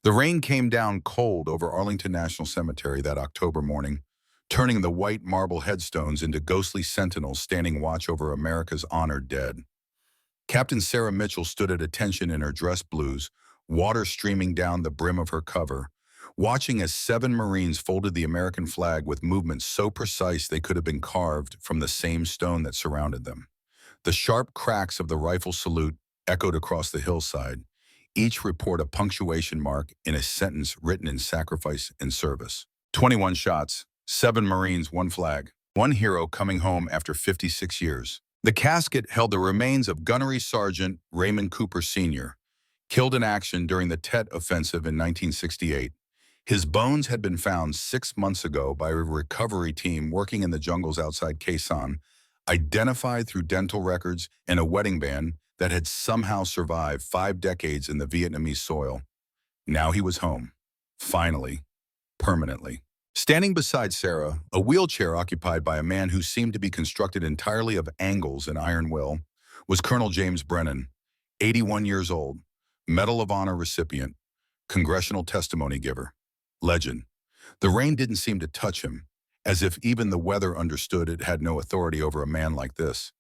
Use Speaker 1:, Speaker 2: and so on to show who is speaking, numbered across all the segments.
Speaker 1: The rain came down cold over Arlington National Cemetery that October morning, turning the white marble headstones into ghostly sentinels standing watch over America's honored dead. Captain Sarah Mitchell stood at attention in her dress blues, water streaming down the brim of her cover, watching as 7 Marines folded the American flag with movements so precise they could have been carved from the same stone that surrounded them. The sharp cracks of the rifle salute echoed across the hillside, each report a punctuation mark in a sentence written in sacrifice and service. 21 shots, 7 Marines, 1 flag, 1 hero coming home after 56 years. The casket held the remains of Gunnery Sergeant Raymond Cooper Sr., killed in action during the Tet Offensive in 1968. His bones had been found 6 months ago by a recovery team working in the jungles outside Khe Sanh, identified through dental records and a wedding band that had somehow survived 5 decades in the Vietnamese soil. Now he was home. Finally. Permanently. Standing beside Sarah, a wheelchair occupied by a man who seemed to be constructed entirely of angles and iron will, was Colonel James Brennan, 81 years old, Medal of Honor recipient, congressional testimony giver, legend. The rain didn't seem to touch him, as if even the weather understood it had no authority over a man like this.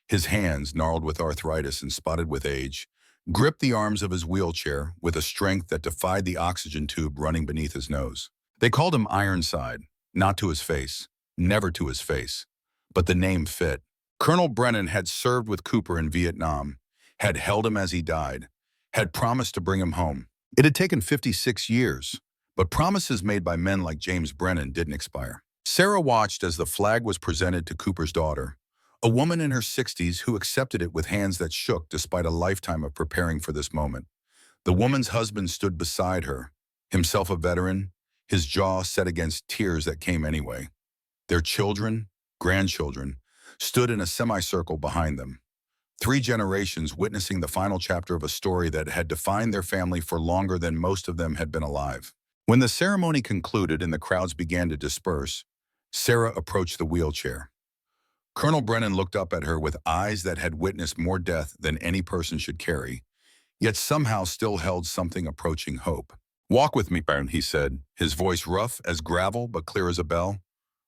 Speaker 1: His hands, gnarled with arthritis and spotted with age, gripped the arms of his wheelchair with a strength that defied the oxygen tube running beneath his nose. They called him Ironside, not to his face, never to his face, but the name fit. Colonel Brennan had served with Cooper in Vietnam, had held him as he died, had promised to bring him home. It had taken 56 years, but promises made by men like James Brennan didn't expire. Sarah watched as the flag was presented to Cooper's daughter, a woman in her 60s who accepted it with hands that shook despite a lifetime of preparing for this moment. The woman's husband stood beside her, himself a veteran, his jaw set against tears that came anyway. Their children, grandchildren, stood in a semicircle behind them. 3 generations witnessing the final chapter of a story that had defined their family for longer than most of them had been alive. When the ceremony concluded and the crowds began to disperse, Sarah approached the wheelchair. Colonel Brennan looked up at her with eyes that had witnessed more death than any person should carry, yet somehow still held something approaching hope. "Walk with me, Baron," he said, his voice rough as gravel but clear as a bell.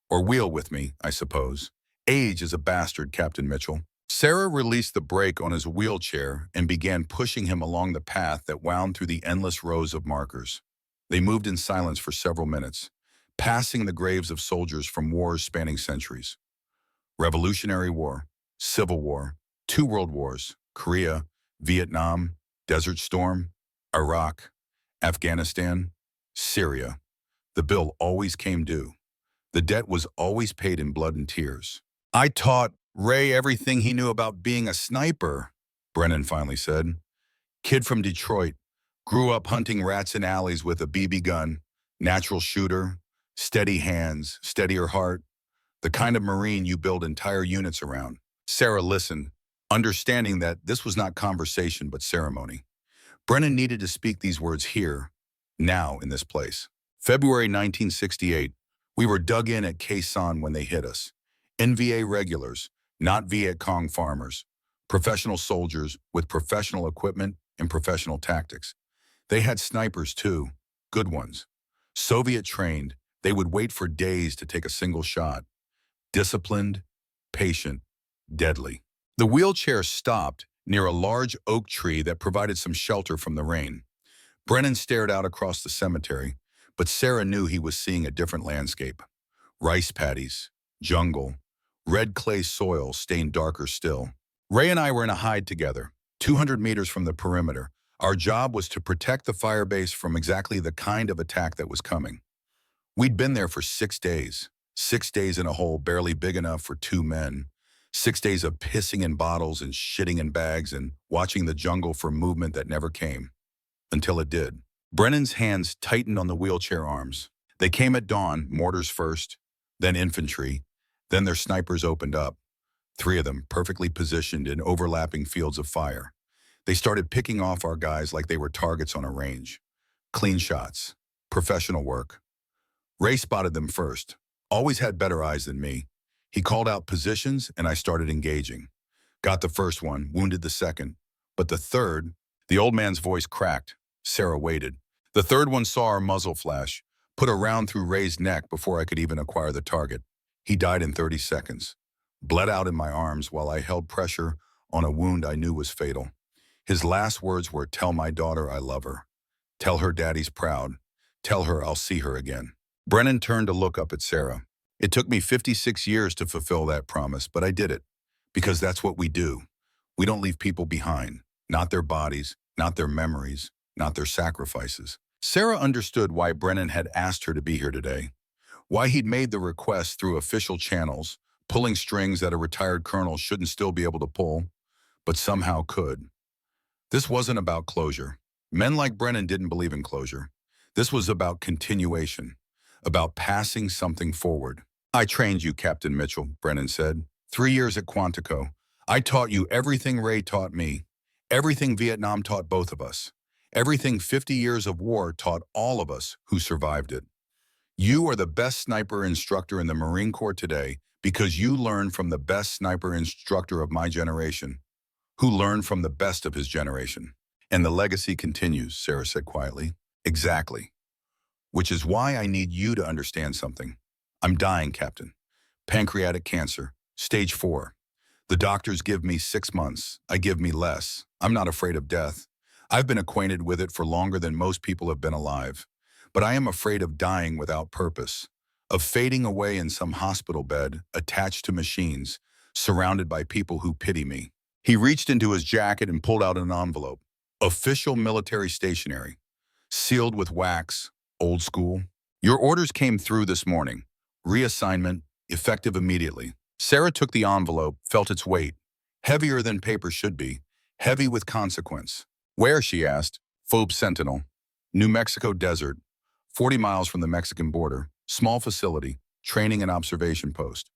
Speaker 1: "Or wheel with me, I suppose. Age is a bastard, Captain Mitchell." Sarah released the brake on his wheelchair and began pushing him along the path that wound through the endless rows of markers. They moved in silence for several minutes, passing the graves of soldiers from wars spanning centuries. Revolutionary War, Civil War, 2 world wars, Korea, Vietnam, Desert Storm, Iraq, Afghanistan, Syria. The bill always came due. The debt was always paid in blood and tears. "I taught Ray everything he knew about being a sniper," Brennan finally said. "Kid from Detroit, grew up hunting rats in alleys with a BB gun, natural shooter, steady hands, steadier heart, the kind of Marine you build entire units around." Sarah listened, understanding that this was not conversation but ceremony. Brennan needed to speak these words here, now in this place. February 1968, we were dug in at Khe Sanh when they hit us. NVA regulars, not Viet Cong farmers. Professional soldiers with professional equipment and professional tactics. They had snipers too, good ones. Soviet trained, they would wait for days to take a single shot. Disciplined, patient, deadly. The wheelchair stopped near a large oak tree that provided some shelter from the rain. Brennan stared out across the cemetery, but Sarah knew he was seeing a different landscape. Rice paddies, jungle, red clay soil stained darker still. Ray and I were in a hide together, 200 meters from the perimeter. Our job was to protect the firebase from exactly the kind of attack that was coming. We'd been there for 6 days. 6 days in a hole barely big enough for 2 men. 6 days of pissing in bottles and shitting in bags and watching the jungle for movement that never came. Until it did. Brennan's hands tightened on the wheelchair arms. They came at dawn, mortars first, then infantry, then their snipers opened up. 3 of them, perfectly positioned in overlapping fields of fire. They started picking off our guys like they were targets on a range. Clean shots. Professional work. Ray spotted them first. Always had better eyes than me. He called out positions and I started engaging. Got the first one, wounded the second. But the third, the old man's voice cracked. Sarah waited. The third one saw our muzzle flash, put a round through Ray's neck before I could even acquire the target. He died in 30 seconds, bled out in my arms while I held pressure on a wound I knew was fatal. His last words were, "Tell my daughter I love her. Tell her daddy's proud. Tell her I'll see her again." Brennan turned to look up at Sarah. It took me 56 years to fulfill that promise, but I did it. Because that's what we do. We don't leave people behind. Not their bodies, not their memories, not their sacrifices. Sarah understood why Brennan had asked her to be here today. Why he'd made the request through official channels, pulling strings that a retired colonel shouldn't still be able to pull, but somehow could. This wasn't about closure. Men like Brennan didn't believe in closure. This was about continuation, about passing something forward. "I trained you, Captain Mitchell," Brennan said. 3 years at Quantico. I taught you everything Ray taught me, everything Vietnam taught both of us, everything 50 years of war taught all of us who survived it. You are the best sniper instructor in the Marine Corps today because you learned from the best sniper instructor of my generation, who learned from the best of his generation. And the legacy continues," Sarah said quietly. "Exactly. Which is why I need you to understand something. I'm dying, Captain. Pancreatic cancer, stage 4. The doctors give me 6 months. I give me less. I'm not afraid of death. I've been acquainted with it for longer than most people have been alive. But I am afraid of dying without purpose, of fading away in some hospital bed, attached to machines, surrounded by people who pity me." He reached into his jacket and pulled out an envelope. Official military stationery, sealed with wax, old school. "Your orders came through this morning. Reassignment, effective immediately." Sarah took the envelope, felt its weight. Heavier than paper should be, heavy with consequence. "Where?" she asked. "Phoebe Sentinel. New Mexico desert, 40 miles from the Mexican border. Small facility, training and observation post.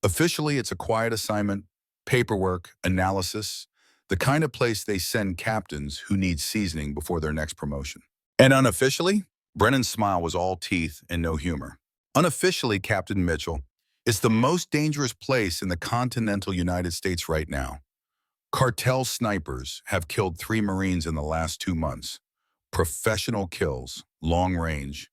Speaker 1: Officially, it's a quiet assignment, paperwork, analysis, the kind of place they send captains who need seasoning before their next promotion." "And unofficially?" Brennan's smile was all teeth and no humor. "Unofficially, Captain Mitchell, it's the most dangerous place in the continental United States right now. Cartel snipers have killed 3 Marines in the last 2 months. Professional kills, long range,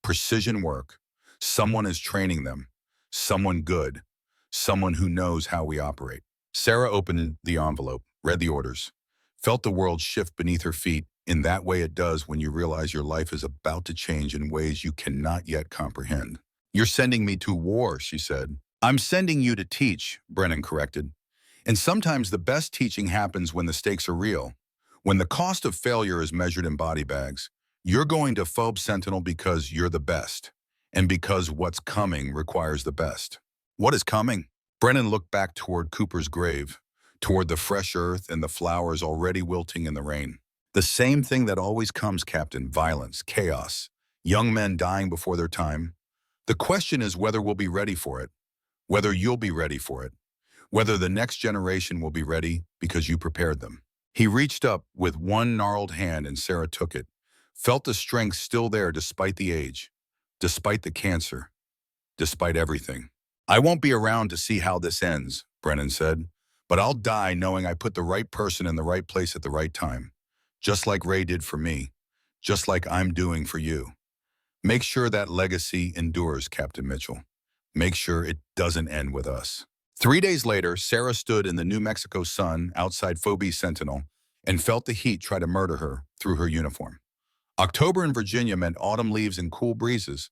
Speaker 1: precision work. Someone is training them. Someone good. Someone who knows how we operate." Sarah opened the envelope, read the orders, felt the world shift beneath her feet. In that way it does when you realize your life is about to change in ways you cannot yet comprehend. "You're sending me to war," she said. "I'm sending you to teach," Brennan corrected. "And sometimes the best teaching happens when the stakes are real. When the cost of failure is measured in body bags. You're going to Phoebe Sentinel because you're the best, and because what's coming requires the best." "What is coming?" Brennan looked back toward Cooper's grave, toward the fresh earth and the flowers already wilting in the rain. "The same thing that always comes, Captain: violence, chaos, young men dying before their time. The question is whether we'll be ready for it, whether you'll be ready for it, whether the next generation will be ready because you prepared them." He reached up with one gnarled hand and Sarah took it, felt the strength still there despite the age, despite the cancer, despite everything. "I won't be around to see how this ends," Brennan said, "but I'll die knowing I put the right person in the right place at the right time, just like Ray did for me, just like I'm doing for you. Make sure that legacy endures, Captain Mitchell. Make sure it doesn't end with us." 3 days later, Sarah stood in the New Mexico sun outside Phoebe Sentinel and felt the heat try to murder her through her uniform. October in Virginia meant autumn leaves and cool breezes.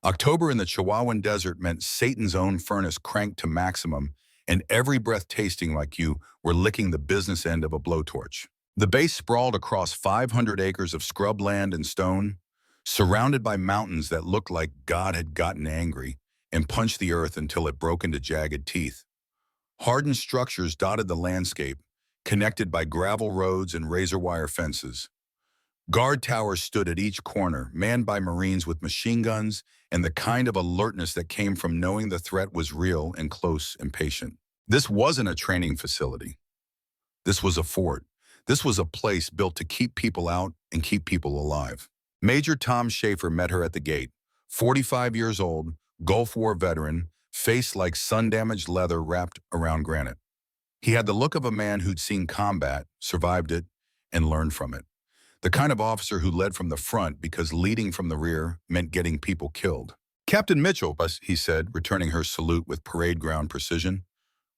Speaker 1: October in the Chihuahuan desert meant Satan's own furnace cranked to maximum, and every breath tasting like you were licking the business end of a blowtorch. The base sprawled across 500 acres of scrub land and stone, surrounded by mountains that looked like God had gotten angry and punched the earth until it broke into jagged teeth. Hardened structures dotted the landscape, connected by gravel roads and razor wire fences. Guard towers stood at each corner, manned by Marines with machine guns and the kind of alertness that came from knowing the threat was real and close and patient. This wasn't a training facility. This was a fort. This was a place built to keep people out and keep people alive. Major Tom Schaefer met her at the gate, 45 years old, Gulf War veteran, face like sun-damaged leather wrapped around granite. He had the look of a man who'd seen combat, survived it, and learned from it. The kind of officer who led from the front because leading from the rear meant getting people killed. "Captain Mitchell," he said, returning her salute with parade ground precision.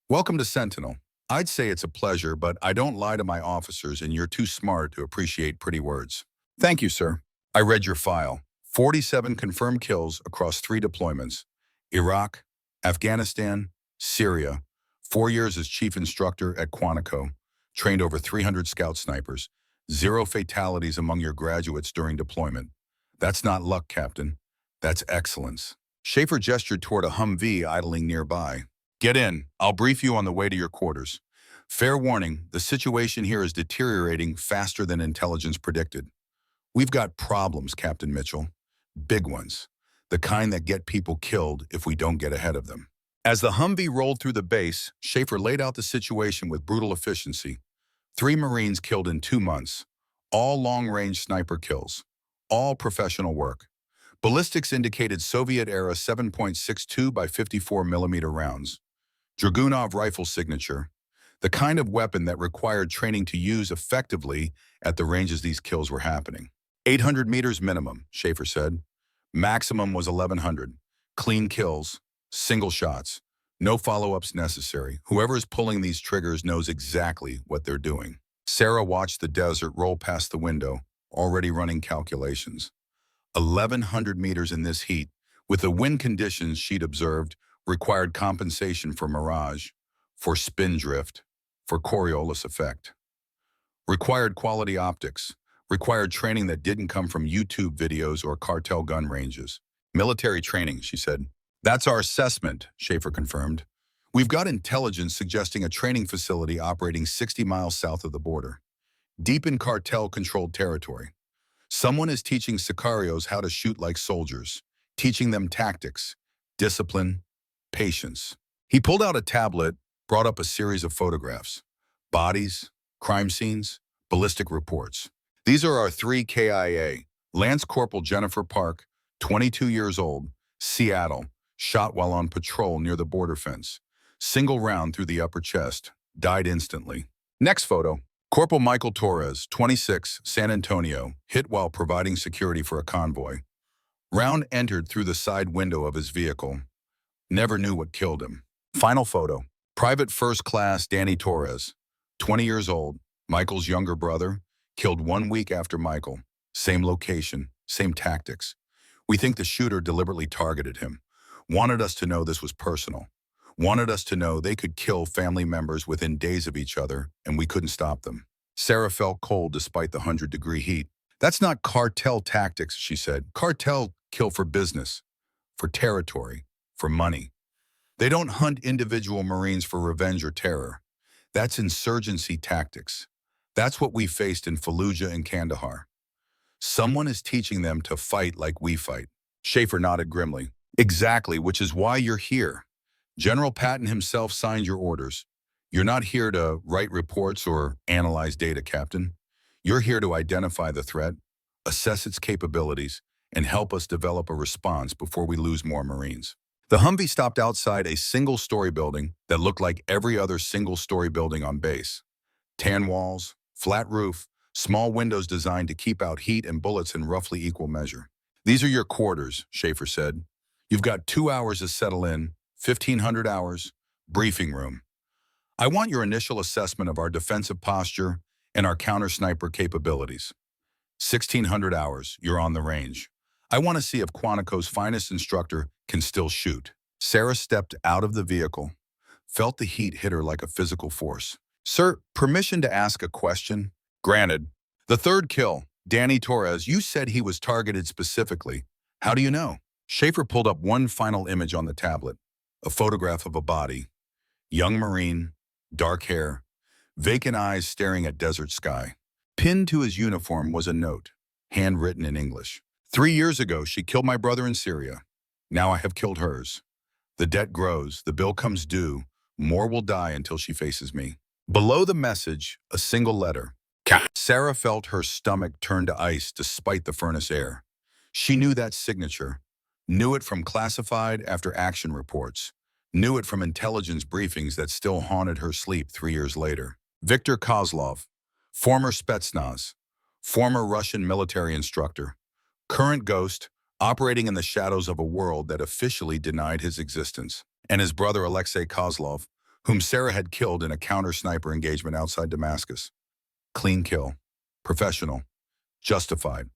Speaker 1: "Welcome to Sentinel. I'd say it's a pleasure, but I don't lie to my officers and you're too smart to appreciate pretty words." "Thank you, sir. I read your file. 47 confirmed kills across 3 deployments. Iraq, Afghanistan, Syria. 4 years as chief instructor at Quantico. Trained over 300 scout snipers. 0 fatalities among your graduates during deployment. That's not luck, Captain. That's excellence." Schaefer gestured toward a Humvee idling nearby. "Get in. I'll brief you on the way to your quarters. Fair warning, the situation here is deteriorating faster than intelligence predicted. We've got problems, Captain Mitchell. Big ones. The kind that get people killed if we don't get ahead of them." As the Humvee rolled through the base, Schaefer laid out the situation with brutal efficiency. 3 Marines killed in 2 months. All long-range sniper kills. All professional work. Ballistics indicated Soviet-era 7.62 by 54 millimeter rounds. Dragunov rifle signature. The kind of weapon that required training to use effectively at the ranges these kills were happening. 800 meters minimum, Schaefer said. Maximum was 1,100. Clean kills. Single shots. No follow-ups necessary. Whoever is pulling these triggers knows exactly what they're doing. Sarah watched the desert roll past the window, already running calculations. 1,100 meters in this heat, with the wind conditions she'd observed, required compensation for mirage, for spin drift, for Coriolis effect. Required quality optics, required training that didn't come from YouTube videos or cartel gun ranges. "Military training," she said. "That's our assessment," Schaefer confirmed. "We've got intelligence suggesting a training facility operating 60 miles south of the border, deep in cartel-controlled territory. Someone is teaching sicarios how to shoot like soldiers, teaching them tactics, discipline, patience." He pulled out a tablet, brought up a series of photographs. Bodies, crime scenes, ballistic reports. "These are our 3 KIA. Lance Corporal Jennifer Park, 22 years old, Seattle, shot while on patrol near the border fence. Single round through the upper chest, died instantly." Next photo. Corporal Michael Torres, 26, San Antonio, hit while providing security for a convoy. Round entered through the side window of his vehicle. Never knew what killed him. Final photo. Private First Class Danny Torres, 20 years old, Michael's younger brother, killed 1 week after Michael. Same location, same tactics. "We think the shooter deliberately targeted him. Wanted us to know this was personal. Wanted us to know they could kill family members within days of each other, and we couldn't stop them." Sarah felt cold despite the 100-degree heat. "That's not cartel tactics," she said. "Cartel kill for business, for territory, for money. They don't hunt individual Marines for revenge or terror. That's insurgency tactics. That's what we faced in Fallujah and Kandahar. Someone is teaching them to fight like we fight." Schaefer nodded grimly. "Exactly, which is why you're here. General Patton himself signed your orders. You're not here to write reports or analyze data, Captain. You're here to identify the threat, assess its capabilities, and help us develop a response before we lose more Marines." The Humvee stopped outside a single-story building that looked like every other single-story building on base. Tan walls, flat roof, small windows designed to keep out heat and bullets in roughly equal measure. "These are your quarters," Schaefer said. "You've got 2 hours to settle in, 1,500 hours, briefing room. I want your initial assessment of our defensive posture and our counter-sniper capabilities. 1,600 hours, you're on the range. I want to see if Quantico's finest instructor can still shoot." Sarah stepped out of the vehicle, felt the heat hit her like a physical force. "Sir, permission to ask a question?" "Granted." "The 3rd kill, Danny Torres, you said he was targeted specifically. How do you know?" Schaefer pulled up one final image on the tablet, a photograph of a body. Young Marine, dark hair, vacant eyes staring at desert sky. Pinned to his uniform was a note, handwritten in English. 3 years ago, she killed my brother in Syria. Now I have killed hers. The debt grows, the bill comes due, more will die until she faces me." Below the message, a single letter. Sarah felt her stomach turn to ice despite the furnace air. She knew that signature, knew it from classified after action reports, knew it from intelligence briefings that still haunted her sleep 3 years later. Viktor Kozlov, former Spetsnaz, former Russian military instructor, current ghost, operating in the shadows of a world that officially denied his existence, and his brother Alexei Kozlov, whom Sarah had killed in a counter-sniper engagement outside Damascus. Clean kill. Professional. Justified.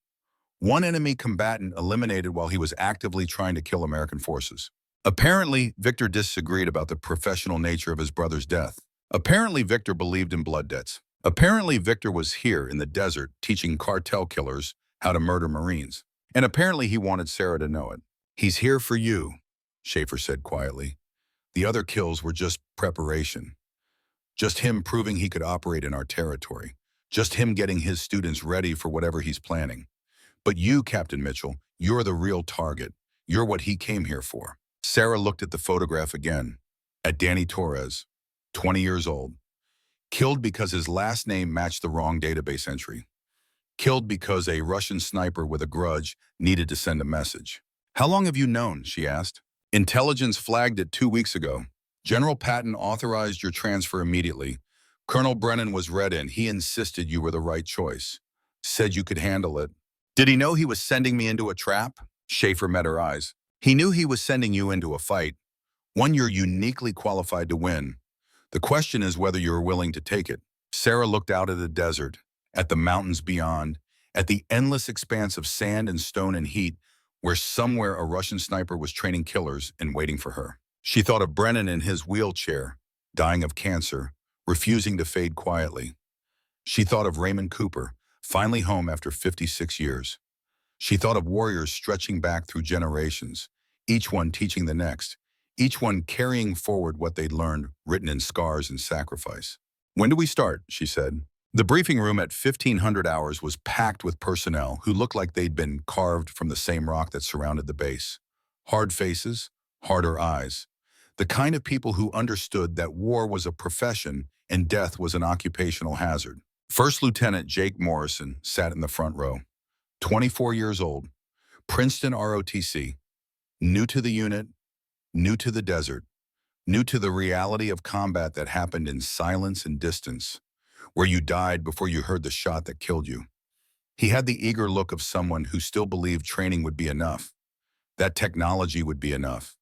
Speaker 1: One enemy combatant eliminated while he was actively trying to kill American forces. Apparently, Victor disagreed about the professional nature of his brother's death. Apparently, Victor believed in blood debts. Apparently, Victor was here in the desert teaching cartel killers how to murder Marines. And apparently, he wanted Sarah to know it. "He's here for you," Schaefer said quietly. "The other kills were just preparation. Just him proving he could operate in our territory. Just him getting his students ready for whatever he's planning. But you, Captain Mitchell, you're the real target. You're what he came here for." Sarah looked at the photograph again, at Danny Torres, 20 years old. Killed because his last name matched the wrong database entry. Killed because a Russian sniper with a grudge needed to send a message. "How long have you known?" she asked. "Intelligence flagged it 2 weeks ago. General Patton authorized your transfer immediately. Colonel Brennan was read in. He insisted you were the right choice. Said you could handle it." "Did he know he was sending me into a trap?" Schaefer met her eyes. "He knew he was sending you into a fight, one you're uniquely qualified to win. The question is whether you're willing to take it." Sarah looked out at the desert, at the mountains beyond, at the endless expanse of sand and stone and heat, where somewhere a Russian sniper was training killers and waiting for her. She thought of Brennan in his wheelchair, dying of cancer, refusing to fade quietly. She thought of Raymond Cooper, finally home after 56 years. She thought of warriors stretching back through generations, each one teaching the next, each one carrying forward what they'd learned, written in scars and sacrifice. "When do we start?" she said. The briefing room at 1500 hours was packed with personnel who looked like they'd been carved from the same rock that surrounded the base. Hard faces, harder eyes. The kind of people who understood that war was a profession and death was an occupational hazard. First Lieutenant Jake Morrison sat in the front row. 24 years old, Princeton ROTC, new to the unit, new to the desert, new to the reality of combat that happened in silence and distance, where you died before you heard the shot that killed you. He had the eager look of someone who still believed training would be enough, that technology would be enough,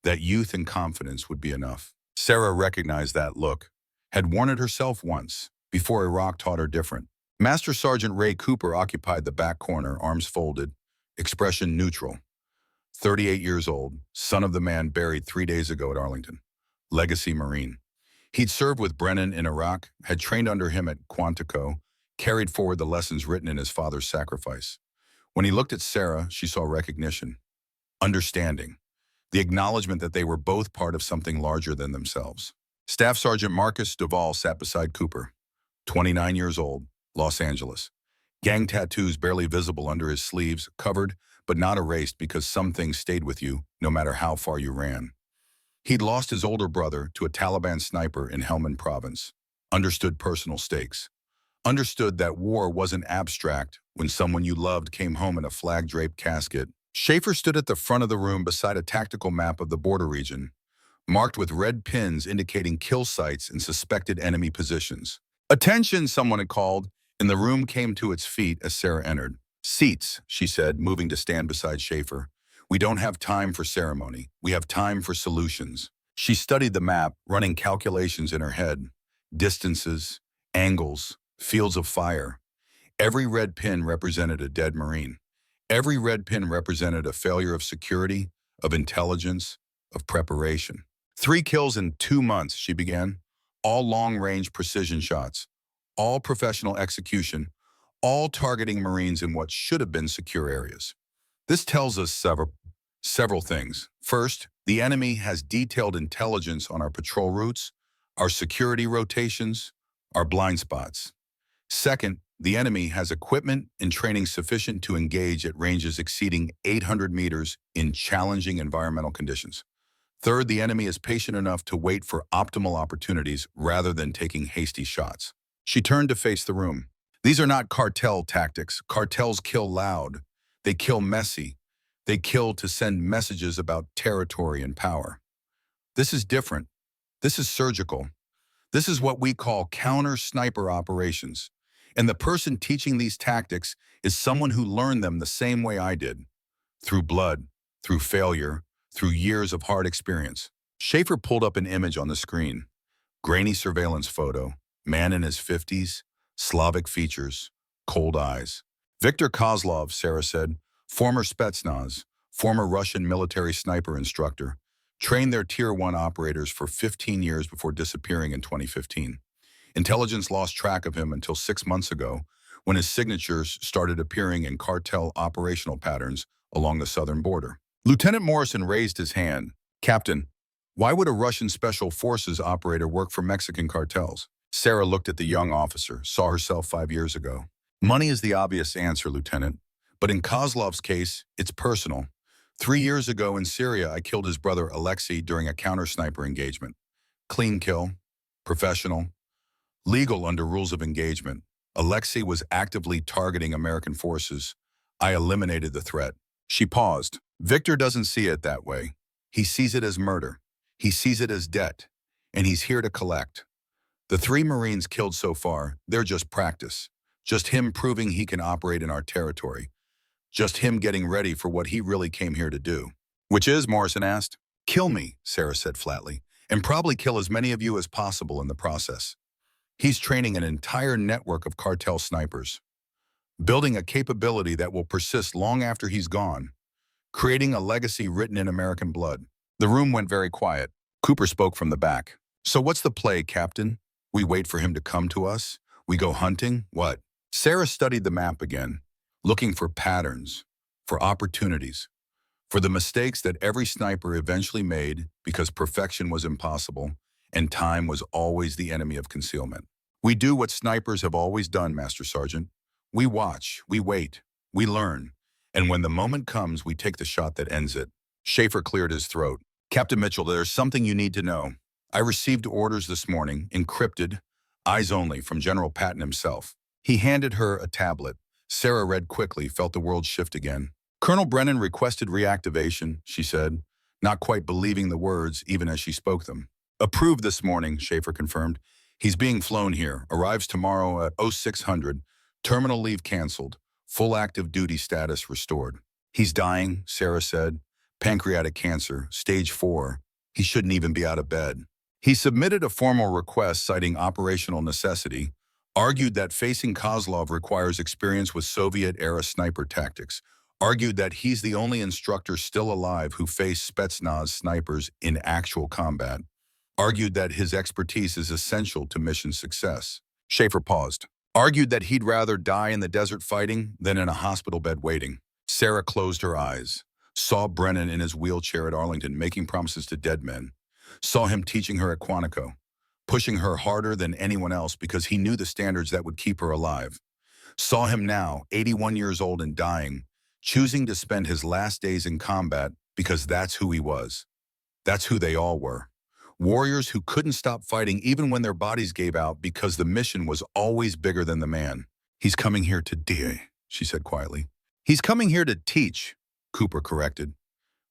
Speaker 1: that youth and confidence would be enough. Sarah recognized that look, had worn it herself once, before Iraq taught her different. Master Sergeant Ray Cooper occupied the back corner, arms folded, expression neutral. 38 years old, son of the man buried 3 days ago at Arlington. Legacy Marine. He'd served with Brennan in Iraq, had trained under him at Quantico, carried forward the lessons written in his father's sacrifice. When he looked at Sarah, she saw recognition, understanding, the acknowledgement that they were both part of something larger than themselves. Staff Sergeant Marcus Duvall sat beside Cooper, 29 years old, Los Angeles. Gang tattoos barely visible under his sleeves, covered but not erased because some things stayed with you, no matter how far you ran. He'd lost his older brother to a Taliban sniper in Helmand province, understood personal stakes, understood that war wasn't abstract when someone you loved came home in a flag-draped casket. Schaefer stood at the front of the room beside a tactical map of the border region, marked with red pins indicating kill sites and suspected enemy positions. "Attention," someone had called, and the room came to its feet as Sarah entered. "Seats," she said, moving to stand beside Schaefer. "We don't have time for ceremony. We have time for solutions." She studied the map, running calculations in her head. Distances, angles, fields of fire. Every red pin represented a dead Marine. Every red pin represented a failure of security, of intelligence, of preparation. 3 kills in 2 months, she began. All long-range precision shots. All professional execution. All targeting Marines in what should have been secure areas. This tells us several things. First, the enemy has detailed intelligence on our patrol routes, our security rotations, our blind spots. Second, the enemy has equipment and training sufficient to engage at ranges exceeding 800 meters in challenging environmental conditions. Third, the enemy is patient enough to wait for optimal opportunities rather than taking hasty shots. She turned to face the room. These are not cartel tactics. Cartels kill loud. They kill messy. They kill to send messages about territory and power. This is different. This is surgical. This is what we call counter-sniper operations. And the person teaching these tactics is someone who learned them the same way I did, through blood, through failure, through years of hard experience. Schaefer pulled up an image on the screen. Grainy surveillance photo, man in his 50s, Slavic features, cold eyes. Viktor Kozlov, Sarah said, former Spetsnaz, former Russian military sniper instructor, trained their Tier 1 operators for 15 years before disappearing in 2015. Intelligence lost track of him until 6 months ago, when his signatures started appearing in cartel operational patterns along the southern border. Lieutenant Morrison raised his hand. Captain, why would a Russian special forces operator work for Mexican cartels? Sarah looked at the young officer, saw herself 5 years ago. Money is the obvious answer, Lieutenant. But in Kozlov's case, it's personal. 3 years ago in Syria, I killed his brother Alexei during a counter-sniper engagement. Clean kill, professional, legal under rules of engagement. Alexei was actively targeting American forces. I eliminated the threat. She paused. Victor doesn't see it that way. He sees it as murder. He sees it as debt. And he's here to collect. The 3 Marines killed so far, they're just practice. Just him proving he can operate in our territory. Just him getting ready for what he really came here to do. Which is, Morrison asked. Kill me, Sarah said flatly, and probably kill as many of you as possible in the process. He's training an entire network of cartel snipers, building a capability that will persist long after he's gone, creating a legacy written in American blood. The room went very quiet. Cooper spoke from the back. So what's the play, Captain? We wait for him to come to us? We go hunting? What? Sarah studied the map again, looking for patterns, for opportunities, for the mistakes that every sniper eventually made because perfection was impossible and time was always the enemy of concealment. We do what snipers have always done, Master Sergeant. We watch, we wait, we learn, and when the moment comes, we take the shot that ends it. Schaefer cleared his throat. Captain Mitchell, there's something you need to know. I received orders this morning, encrypted, eyes only, from General Patton himself. He handed her a tablet. Sarah read quickly, felt the world shift again. Colonel Brennan requested reactivation, she said, not quite believing the words even as she spoke them. Approved this morning, Schaefer confirmed. He's being flown here, arrives tomorrow at 0600, terminal leave canceled, full active duty status restored. He's dying, Sarah said. Pancreatic cancer, stage 4. He shouldn't even be out of bed. He submitted a formal request citing operational necessity, argued that facing Kozlov requires experience with Soviet-era sniper tactics, argued that he's the only instructor still alive who faced Spetsnaz snipers in actual combat, argued that his expertise is essential to mission success. Schaefer paused. Argued that he'd rather die in the desert fighting than in a hospital bed waiting. Sarah closed her eyes, saw Brennan in his wheelchair at Arlington making promises to dead men, saw him teaching her at Quantico, pushing her harder than anyone else because he knew the standards that would keep her alive. Saw him now, 81 years old and dying, choosing to spend his last days in combat because that's who he was. That's who they all were. Warriors who couldn't stop fighting even when their bodies gave out because the mission was always bigger than the man. He's coming here to die, she said quietly. He's coming here to teach, Cooper corrected.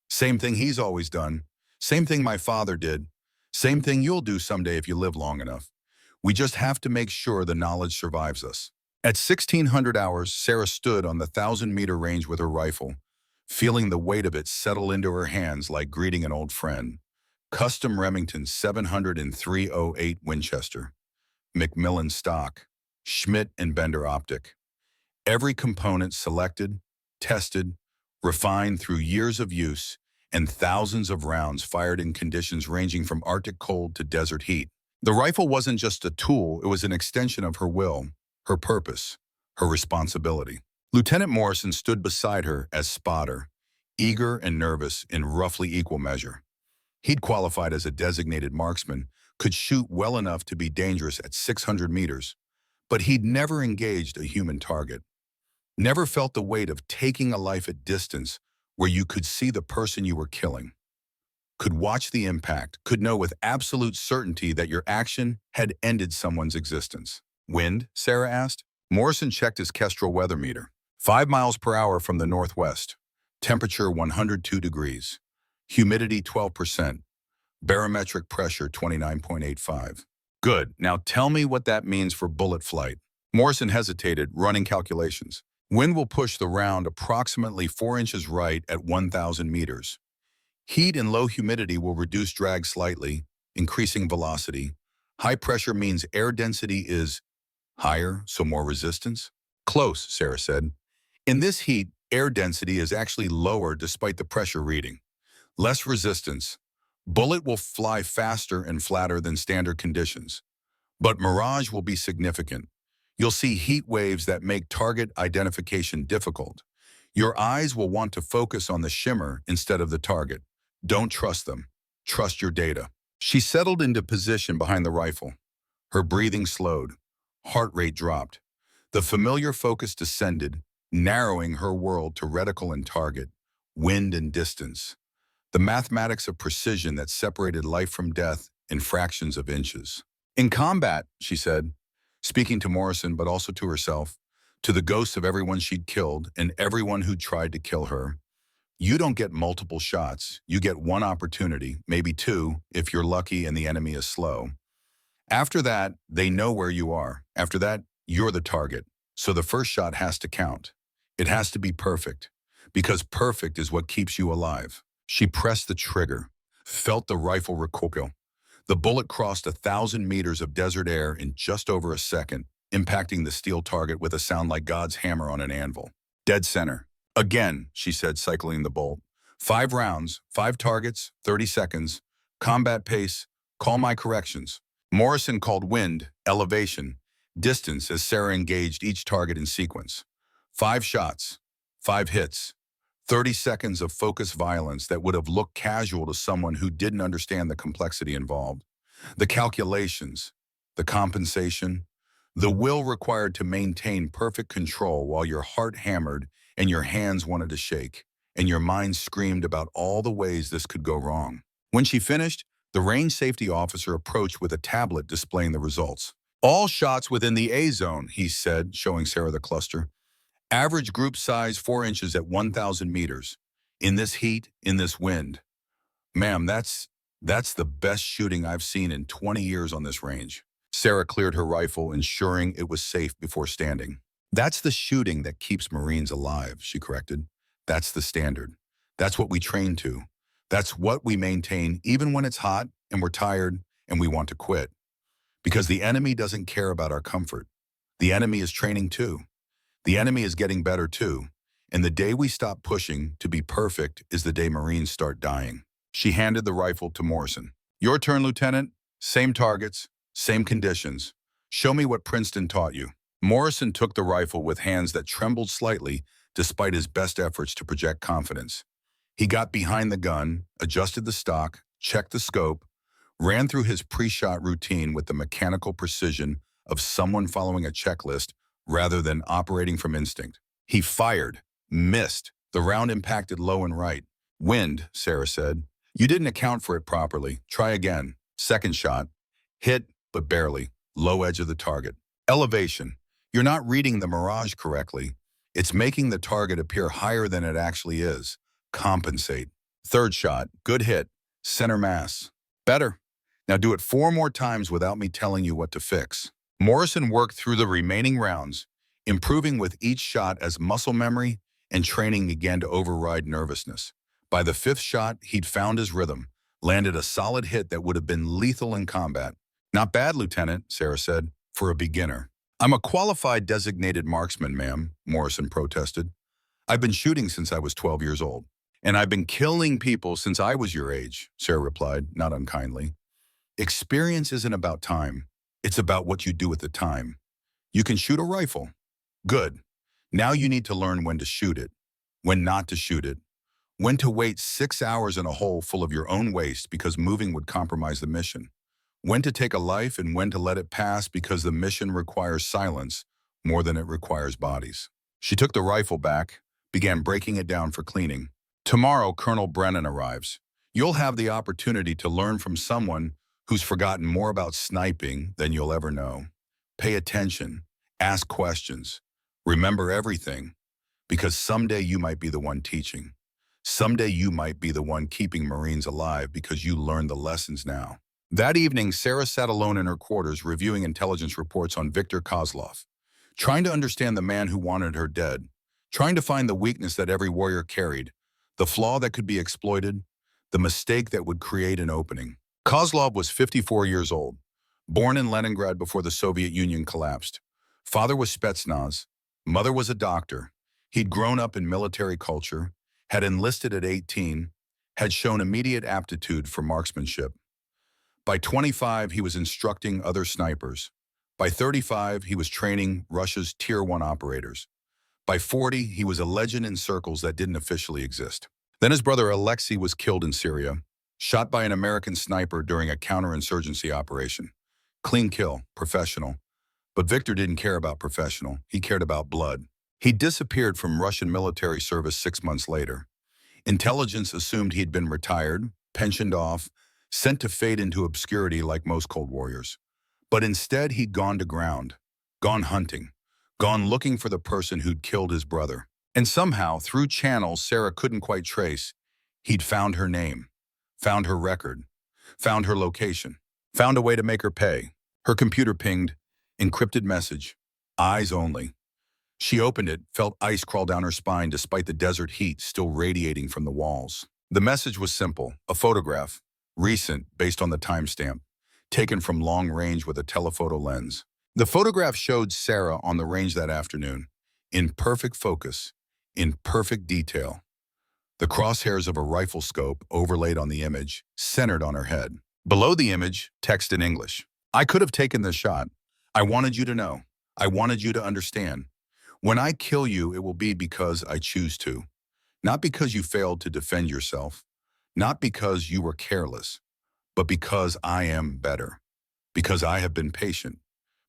Speaker 1: Same thing he's always done. Same thing my father did. Same thing you'll do someday if you live long enough. We just have to make sure the knowledge survives us. At 1600 hours, Sarah stood on the 1,000-meter range with her rifle, feeling the weight of it settle into her hands like greeting an old friend. Custom Remington 703-08 Winchester, Macmillan stock, Schmidt and Bender optic. Every component selected, tested, refined through years of use, and thousands of rounds fired in conditions ranging from Arctic cold to desert heat. The rifle wasn't just a tool, it was an extension of her will, her purpose, her responsibility. Lieutenant Morrison stood beside her as spotter, eager and nervous in roughly equal measure. He'd qualified as a designated marksman, could shoot well enough to be dangerous at 600 meters, but he'd never engaged a human target. Never felt the weight of taking a life at distance where you could see the person you were killing, could watch the impact, could know with absolute certainty that your action had ended someone's existence. Wind? Sarah asked. Morrison checked his Kestrel weather meter. 5 miles per hour from the northwest. Temperature 102 degrees. Humidity 12%. Barometric pressure 29.85. Good. Now tell me what that means for bullet flight. Morrison hesitated, running calculations. Wind will push the round approximately 4 inches right at 1,000 meters. Heat and low humidity will reduce drag slightly, increasing velocity. High pressure means air density is higher, so more resistance? Close, Sarah said. In this heat, air density is actually lower despite the pressure reading. Less resistance. Bullet will fly faster and flatter than standard conditions. But mirage will be significant. You'll see heat waves that make target identification difficult. Your eyes will want to focus on the shimmer instead of the target. Don't trust them. Trust your data. She settled into position behind the rifle. Her breathing slowed. Heart rate dropped. The familiar focus descended, narrowing her world to reticle and target, wind and distance. The mathematics of precision that separated life from death in fractions of inches. In combat, she said, speaking to Morrison but also to herself, to the ghosts of everyone she'd killed and everyone who tried to kill her, you don't get multiple shots. You get one opportunity, maybe two, if you're lucky and the enemy is slow. After that, they know where you are. After that, you're the target. So the first shot has to count. It has to be perfect, because perfect is what keeps you alive. She pressed the trigger, felt the rifle recoil. The bullet crossed 1,000 meters of desert air in just over a second, impacting the steel target with a sound like God's hammer on an anvil. Dead center. Again, she said, cycling the bolt. 5 rounds, 5 targets, 30 seconds. Combat pace, call my corrections. Morrison called wind, elevation, distance as Sarah engaged each target in sequence. 5 shots, 5 hits, 30 seconds of focused violence that would have looked casual to someone who didn't understand the complexity involved. The calculations, the compensation, the will required to maintain perfect control while your heart hammered and your hands wanted to shake, and your mind screamed about all the ways this could go wrong. When she finished, the range safety officer approached with a tablet displaying the results. All shots within the A zone, he said, showing Sarah the cluster. Average group size 4 inches at 1,000 meters. In this heat, in this wind. Ma'am, that's the best shooting I've seen in 20 years on this range. Sarah cleared her rifle, ensuring it was safe before standing. That's the shooting that keeps Marines alive, she corrected. That's the standard. That's what we train to. That's what we maintain even when it's hot and we're tired and we want to quit. Because the enemy doesn't care about our comfort. The enemy is training too. The enemy is getting better too. And the day we stop pushing to be perfect is the day Marines start dying. She handed the rifle to Morrison. Your turn, Lieutenant. Same targets, same conditions. Show me what Princeton taught you. Morrison took the rifle with hands that trembled slightly despite his best efforts to project confidence. He got behind the gun, adjusted the stock, checked the scope, ran through his pre-shot routine with the mechanical precision of someone following a checklist rather than operating from instinct. He fired, missed. The round impacted low and right. Wind, Sarah said. You didn't account for it properly. Try again. Second shot. Hit, but barely. Low edge of the target. Elevation. You're not reading the mirage correctly. It's making the target appear higher than it actually is. Compensate. Third shot. Good hit. Center mass. Better. Now do it 4 more times without me telling you what to fix. Morrison worked through the remaining rounds, improving with each shot as muscle memory and training began to override nervousness. By the 5th shot, he'd found his rhythm, landed a solid hit that would have been lethal in combat. Not bad, Lieutenant, Sarah said, for a beginner. I'm a qualified designated marksman, ma'am, Morrison protested. I've been shooting since I was 12 years old. And I've been killing people since I was your age, Sarah replied, not unkindly. Experience isn't about time. It's about what you do with the time. You can shoot a rifle. Good. Now you need to learn when to shoot it, when not to shoot it, when to wait 6 hours in a hole full of your own waste because moving would compromise the mission, when to take a life and when to let it pass because the mission requires silence more than it requires bodies. She took the rifle back, began breaking it down for cleaning. Tomorrow, Colonel Brennan arrives. You'll have the opportunity to learn from someone who's forgotten more about sniping than you'll ever know. Pay attention, ask questions, remember everything, because someday you might be the one teaching. Someday you might be the one keeping Marines alive because you learned the lessons now. That evening, Sarah sat alone in her quarters reviewing intelligence reports on Viktor Kozlov. trying to understand the man who wanted her dead, trying to find the weakness that every warrior carried, the flaw that could be exploited, the mistake that would create an opening. Kozlov was 54 years old, born in Leningrad before the Soviet Union collapsed. Father was Spetsnaz, mother was a doctor. He'd grown up in military culture, had enlisted at 18, had shown immediate aptitude for marksmanship. By 25, he was instructing other snipers. By 35, he was training Russia's Tier 1 operators. By 40, he was a legend in circles that didn't officially exist. Then his brother Alexei was killed in Syria, shot by an American sniper during a counterinsurgency operation. Clean kill, professional. But Victor didn't care about professional, he cared about blood. He disappeared from Russian military service 6 months later. Intelligence assumed he'd been retired, pensioned off, sent to fade into obscurity like most Cold Warriors. But instead, he'd gone to ground, gone hunting, gone looking for the person who'd killed his brother. And somehow, through channels Sarah couldn't quite trace, he'd found her name, found her record, found her location, found a way to make her pay. Her computer pinged, encrypted message, eyes only. She opened it, felt ice crawl down her spine despite the desert heat still radiating from the walls. The message was simple, a photograph, recent based on the timestamp, taken from long range with a telephoto lens. The photograph showed Sarah on the range that afternoon, in perfect focus, in perfect detail. The crosshairs of a rifle scope overlaid on the image, centered on her head. Below the image, text in English. I could have taken the shot. I wanted you to know. I wanted you to understand. When I kill you, it will be because I choose to. Not because you failed to defend yourself. Not because you were careless. But because I am better. Because I have been patient.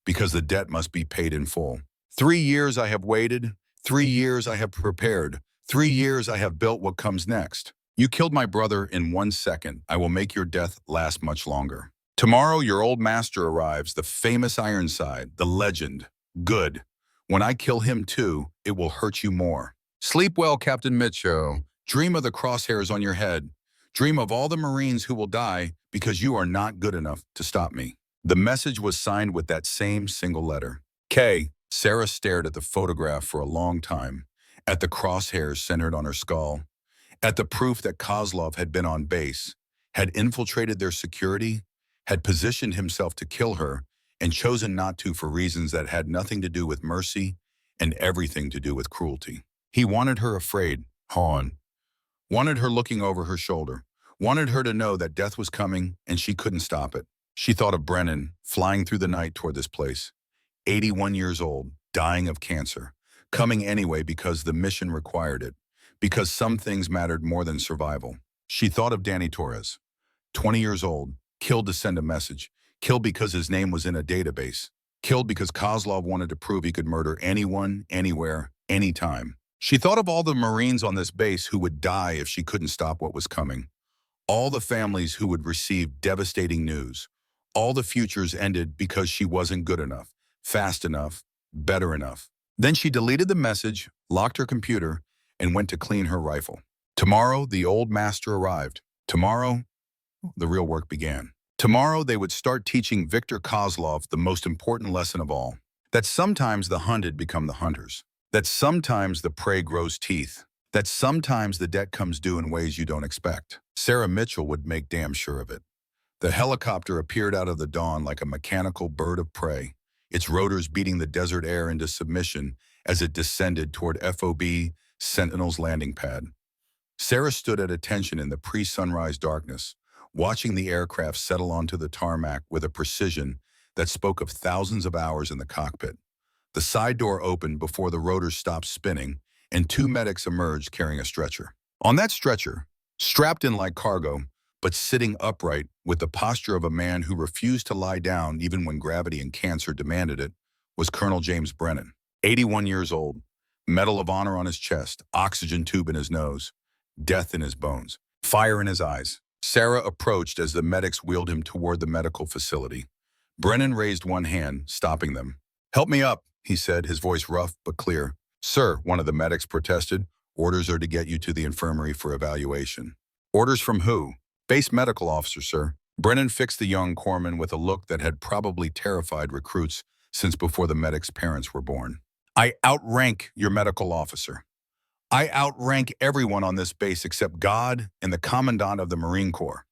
Speaker 1: Because the debt must be paid in full. 3 years I have waited. 3 years I have prepared. 3 years I have built what comes next. You killed my brother in 1 second. I will make your death last much longer. Tomorrow your old master arrives, the famous Ironside, the legend. Good. When I kill him too, it will hurt you more. Sleep well, Captain Mitchell. Dream of the crosshairs on your head. Dream of all the Marines who will die because you are not good enough to stop me. The message was signed with that same single letter. K. Sarah stared at the photograph for a long time, at the crosshairs centered on her skull, at the proof that Kozlov had been on base, had infiltrated their security, had positioned himself to kill her, and chosen not to for reasons that had nothing to do with mercy and everything to do with cruelty. He wanted her afraid, Han. Wanted her looking over her shoulder. Wanted her to know that death was coming and she couldn't stop it. She thought of Brennan, flying through the night toward this place. 81 years old, dying of cancer. Coming anyway because the mission required it. Because some things mattered more than survival. She thought of Danny Torres. 20 years old, killed to send a message. Killed because his name was in a database. Killed because Kozlov wanted to prove he could murder anyone, anywhere, anytime. She thought of all the Marines on this base who would die if she couldn't stop what was coming. All the families who would receive devastating news. All the futures ended because she wasn't good enough, fast enough, better enough. Then she deleted the message, locked her computer, and went to clean her rifle. Tomorrow, the old master arrived. Tomorrow, the real work began. Tomorrow, they would start teaching Viktor Kozlov the most important lesson of all, that sometimes the hunted become the hunters, that sometimes the prey grows teeth, that sometimes the debt comes due in ways you don't expect. Sarah Mitchell would make damn sure of it. The helicopter appeared out of the dawn like a mechanical bird of prey, its rotors beating the desert air into submission as it descended toward FOB Sentinel's landing pad. Sarah stood at attention in the pre-sunrise darkness, watching the aircraft settle onto the tarmac with a precision that spoke of thousands of hours in the cockpit. The side door opened before the rotors stopped spinning, and 2 medics emerged carrying a stretcher. On that stretcher, strapped in like cargo, but sitting upright with the posture of a man who refused to lie down even when gravity and cancer demanded it, was Colonel James Brennan, 81 years old, Medal of Honor on his chest, oxygen tube in his nose, death in his bones, fire in his eyes. Sarah approached as the medics wheeled him toward the medical facility. Brennan raised one hand, stopping them. "Help me up," he said, his voice rough but clear. "Sir," one of the medics protested, "orders are to get you to the infirmary for evaluation." "Orders from who?" "Base medical officer, sir." Brennan fixed the young corpsman with a look that had probably terrified recruits since before the medic's parents were born. I outrank your medical officer. I outrank everyone on this base except God and the Commandant of the Marine Corps.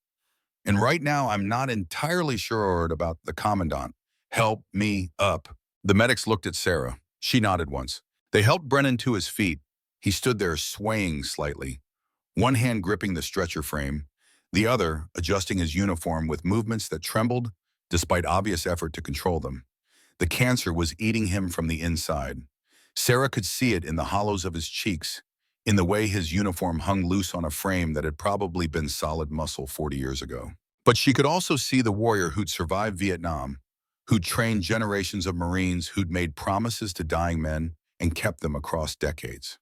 Speaker 1: And right now, I'm not entirely sure about the Commandant. Help me up. The medics looked at Sarah. She nodded once. They helped Brennan to his feet. He stood there swaying slightly, one hand gripping the stretcher frame, the other adjusting his uniform with movements that trembled despite obvious effort to control them. The cancer was eating him from the inside. Sarah could see it in the hollows of his cheeks, in the way his uniform hung loose on a frame that had probably been solid muscle 40 years ago. But she could also see the warrior who'd survived Vietnam, who'd trained generations of Marines, who'd made promises to dying men and kept them across decades.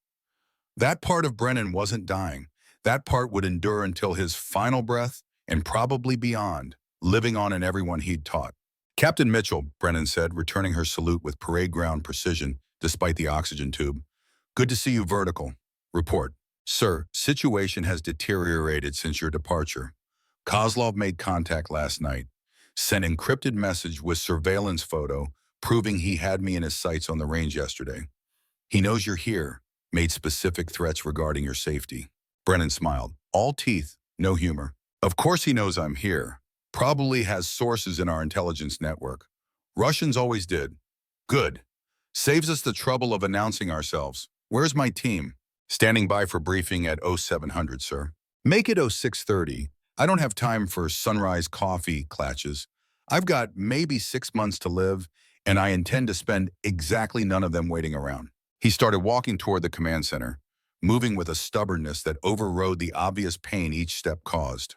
Speaker 1: That part of Brennan wasn't dying. That part would endure until his final breath and probably beyond, living on in everyone he'd taught. Captain Mitchell, Brennan said, returning her salute with parade ground precision despite the oxygen tube. Good to see you vertical. Report. Sir, situation has deteriorated since your departure. Kozlov made contact last night. Sent encrypted message with surveillance photo proving he had me in his sights on the range yesterday. He knows you're here. Made specific threats regarding your safety. Brennan smiled. All teeth, no humor. Of course he knows I'm here. Probably has sources in our intelligence network. Russians always did. Good. Saves us the trouble of announcing ourselves. Where's my team? Standing by for briefing at 0700, sir. Make it 0630. I don't have time for sunrise coffee clatches. I've got maybe 6 months to live, and I intend to spend exactly none of them waiting around. He started walking toward the command center, moving with a stubbornness that overrode the obvious pain each step caused.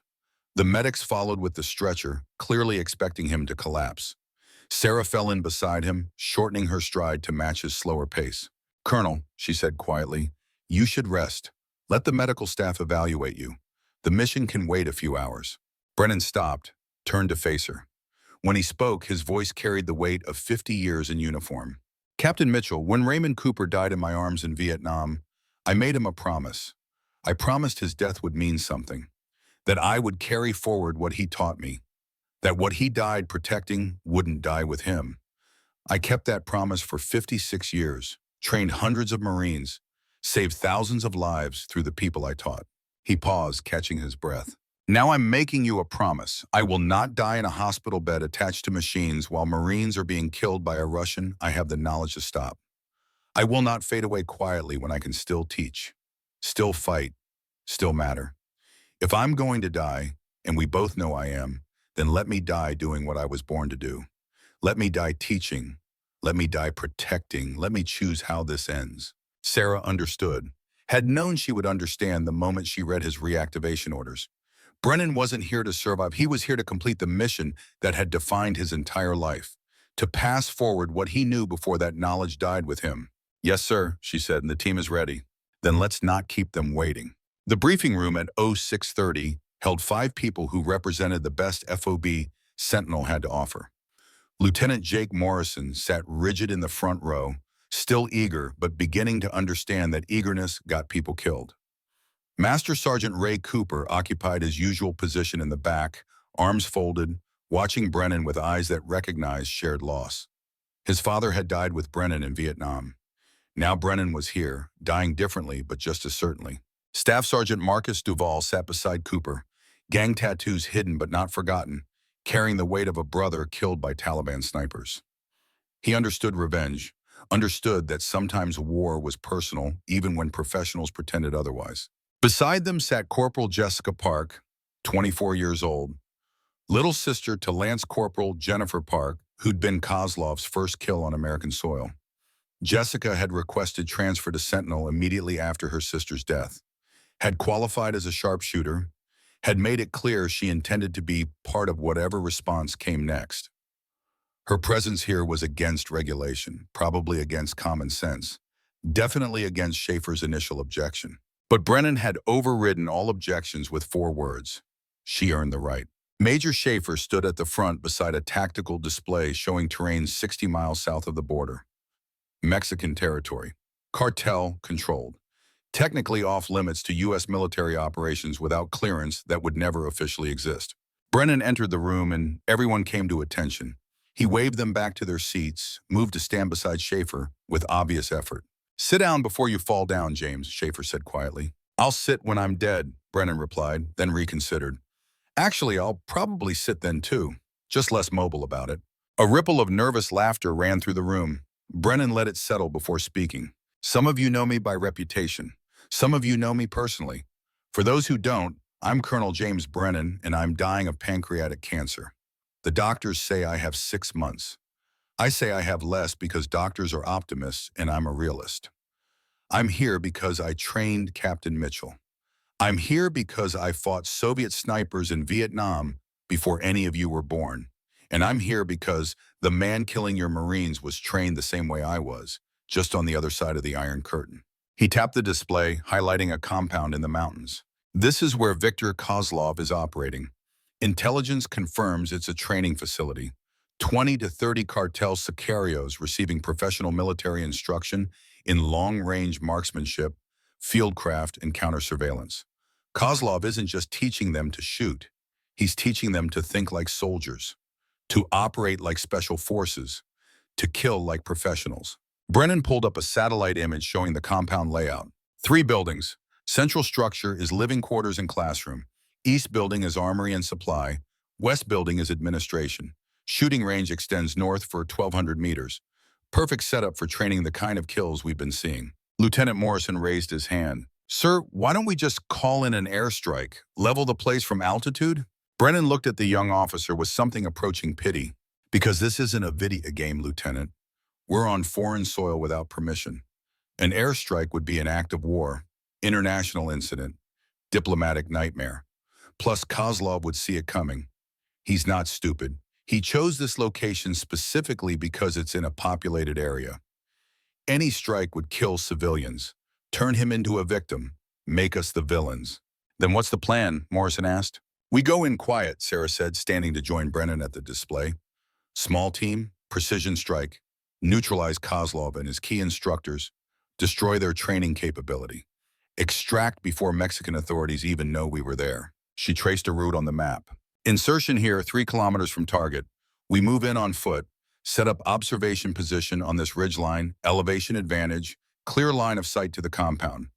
Speaker 1: The medics followed with the stretcher, clearly expecting him to collapse. Sarah fell in beside him, shortening her stride to match his slower pace. Colonel, she said quietly, you should rest. Let the medical staff evaluate you. The mission can wait a few hours. Brennan stopped, turned to face her. When he spoke, his voice carried the weight of 50 years in uniform. Captain Mitchell, when Raymond Cooper died in my arms in Vietnam, I made him a promise. I promised his death would mean something, that I would carry forward what he taught me, that what he died protecting wouldn't die with him. I kept that promise for 56 years, trained hundreds of Marines, saved thousands of lives through the people I taught. He paused, catching his breath. Now I'm making you a promise. I will not die in a hospital bed attached to machines while Marines are being killed by a Russian I have the knowledge to stop. I will not fade away quietly when I can still teach, still fight, still matter. If I'm going to die, and we both know I am, then let me die doing what I was born to do. Let me die teaching. Let me die protecting. Let me choose how this ends. Sarah understood, had known she would understand the moment she read his reactivation orders. Brennan wasn't here to survive. He was here to complete the mission that had defined his entire life, to pass forward what he knew before that knowledge died with him. Yes, sir, she said, and the team is ready. Then let's not keep them waiting. The briefing room at 0630 held 5 people who represented the best FOB Sentinel had to offer. Lieutenant Jake Morrison sat rigid in the front row, still eager, but beginning to understand that eagerness got people killed. Master Sergeant Ray Cooper occupied his usual position in the back, arms folded, watching Brennan with eyes that recognized shared loss. His father had died with Brennan in Vietnam. Now Brennan was here, dying differently, but just as certainly. Staff Sergeant Marcus Duval sat beside Cooper, gang tattoos hidden but not forgotten, carrying the weight of a brother killed by Taliban snipers. He understood revenge, understood that sometimes war was personal, even when professionals pretended otherwise. Beside them sat Corporal Jessica Park, 24 years old, little sister to Lance Corporal Jennifer Park, who'd been Kozlov's first kill on American soil. Jessica had requested transfer to Sentinel immediately after her sister's death, had qualified as a sharpshooter, had made it clear she intended to be part of whatever response came next. Her presence here was against regulation, probably against common sense, definitely against Schaefer's initial objection. But Brennan had overridden all objections with 4 words. She earned the right. Major Schaefer stood at the front beside a tactical display showing terrain 60 miles south of the border. Mexican territory. Cartel controlled. Technically off limits to U.S. military operations without clearance that would never officially exist. Brennan entered the room and everyone came to attention. He waved them back to their seats, moved to stand beside Schaefer with obvious effort. "Sit down before you fall down, James," Schaefer said quietly. "I'll sit when I'm dead," Brennan replied, then reconsidered. "Actually, I'll probably sit then too, just less mobile about it." A ripple of nervous laughter ran through the room. Brennan let it settle before speaking. "Some of you know me by reputation. Some of you know me personally. For those who don't, I'm Colonel James Brennan, and I'm dying of pancreatic cancer. The doctors say I have 6 months. I say I have less because doctors are optimists and I'm a realist. I'm here because I trained Captain Mitchell. I'm here because I fought Soviet snipers in Vietnam before any of you were born. And I'm here because the man killing your Marines was trained the same way I was, just on the other side of the Iron Curtain." He tapped the display, highlighting a compound in the mountains. "This is where Viktor Kozlov is operating. Intelligence confirms it's a training facility. 20 to 30 cartel sicarios receiving professional military instruction in long-range marksmanship, fieldcraft, and counter-surveillance. Kozlov isn't just teaching them to shoot. He's teaching them to think like soldiers, to operate like special forces, to kill like professionals." Brennan pulled up a satellite image showing the compound layout. 3 buildings. Central structure is living quarters and classroom. East building is armory and supply. West building is administration. Shooting range extends north for 1,200 meters. Perfect setup for training the kind of kills we've been seeing. Lieutenant Morrison raised his hand. "Sir, why don't we just call in an airstrike? Level the place from altitude?" Brennan looked at the young officer with something approaching pity. "Because this isn't a video game, Lieutenant. We're on foreign soil without permission. An airstrike would be an act of war, international incident, diplomatic nightmare. Plus, Kozlov would see it coming. He's not stupid. He chose this location specifically because it's in a populated area. Any strike would kill civilians, turn him into a victim, make us the villains." "Then what's the plan?" Morrison asked. "We go in quiet," Sarah said, standing to join Brennan at the display. "Small team, precision strike, neutralize Kozlov and his key instructors, destroy their training capability, extract before Mexican authorities even know we were there." She traced a route on the map. "Insertion here, 3 kilometers from target. We move in on foot, set up observation position on this ridgeline, elevation advantage, clear line of sight to the compound.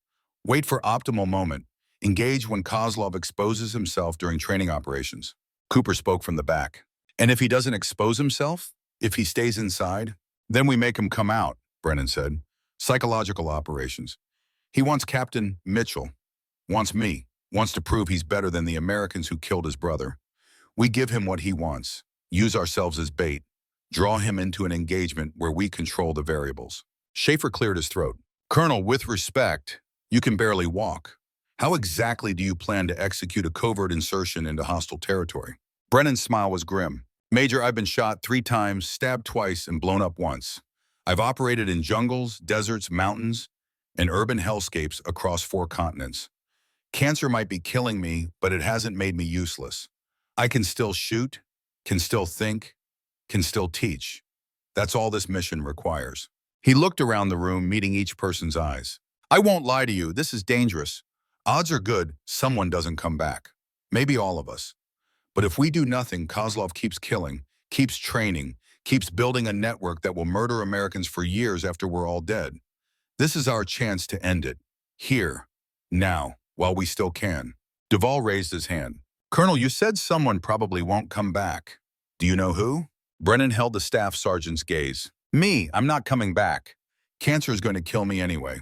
Speaker 1: Wait for optimal moment. Engage when Kozlov exposes himself during training operations." Cooper spoke from the back. "And if he doesn't expose himself? If he stays inside? Then we make him come out," Brennan said. "Psychological operations. He wants Captain Mitchell, wants me, wants to prove he's better than the Americans who killed his brother. We give him what he wants, use ourselves as bait, draw him into an engagement where we control the variables." Schaefer cleared his throat. "Colonel, with respect, you can barely walk. How exactly do you plan to execute a covert insertion into hostile territory?" Brennan's smile was grim. "Major, I've been shot 3 times, stabbed twice, and blown up once. I've operated in jungles, deserts, mountains, and urban hellscapes across 4 continents. Cancer might be killing me, but it hasn't made me useless. I can still shoot, can still think, can still teach. That's all this mission requires." He looked around the room, meeting each person's eyes. "I won't lie to you, this is dangerous. Odds are good someone doesn't come back. Maybe all of us. But if we do nothing, Kozlov keeps killing, keeps training, keeps building a network that will murder Americans for years after we're all dead. This is our chance to end it. Here. Now. While we still can." Duvall raised his hand. "Colonel, you said someone probably won't come back. Do you know who?" Brennan held the staff sergeant's gaze. "Me, I'm not coming back. Cancer is going to kill me anyway.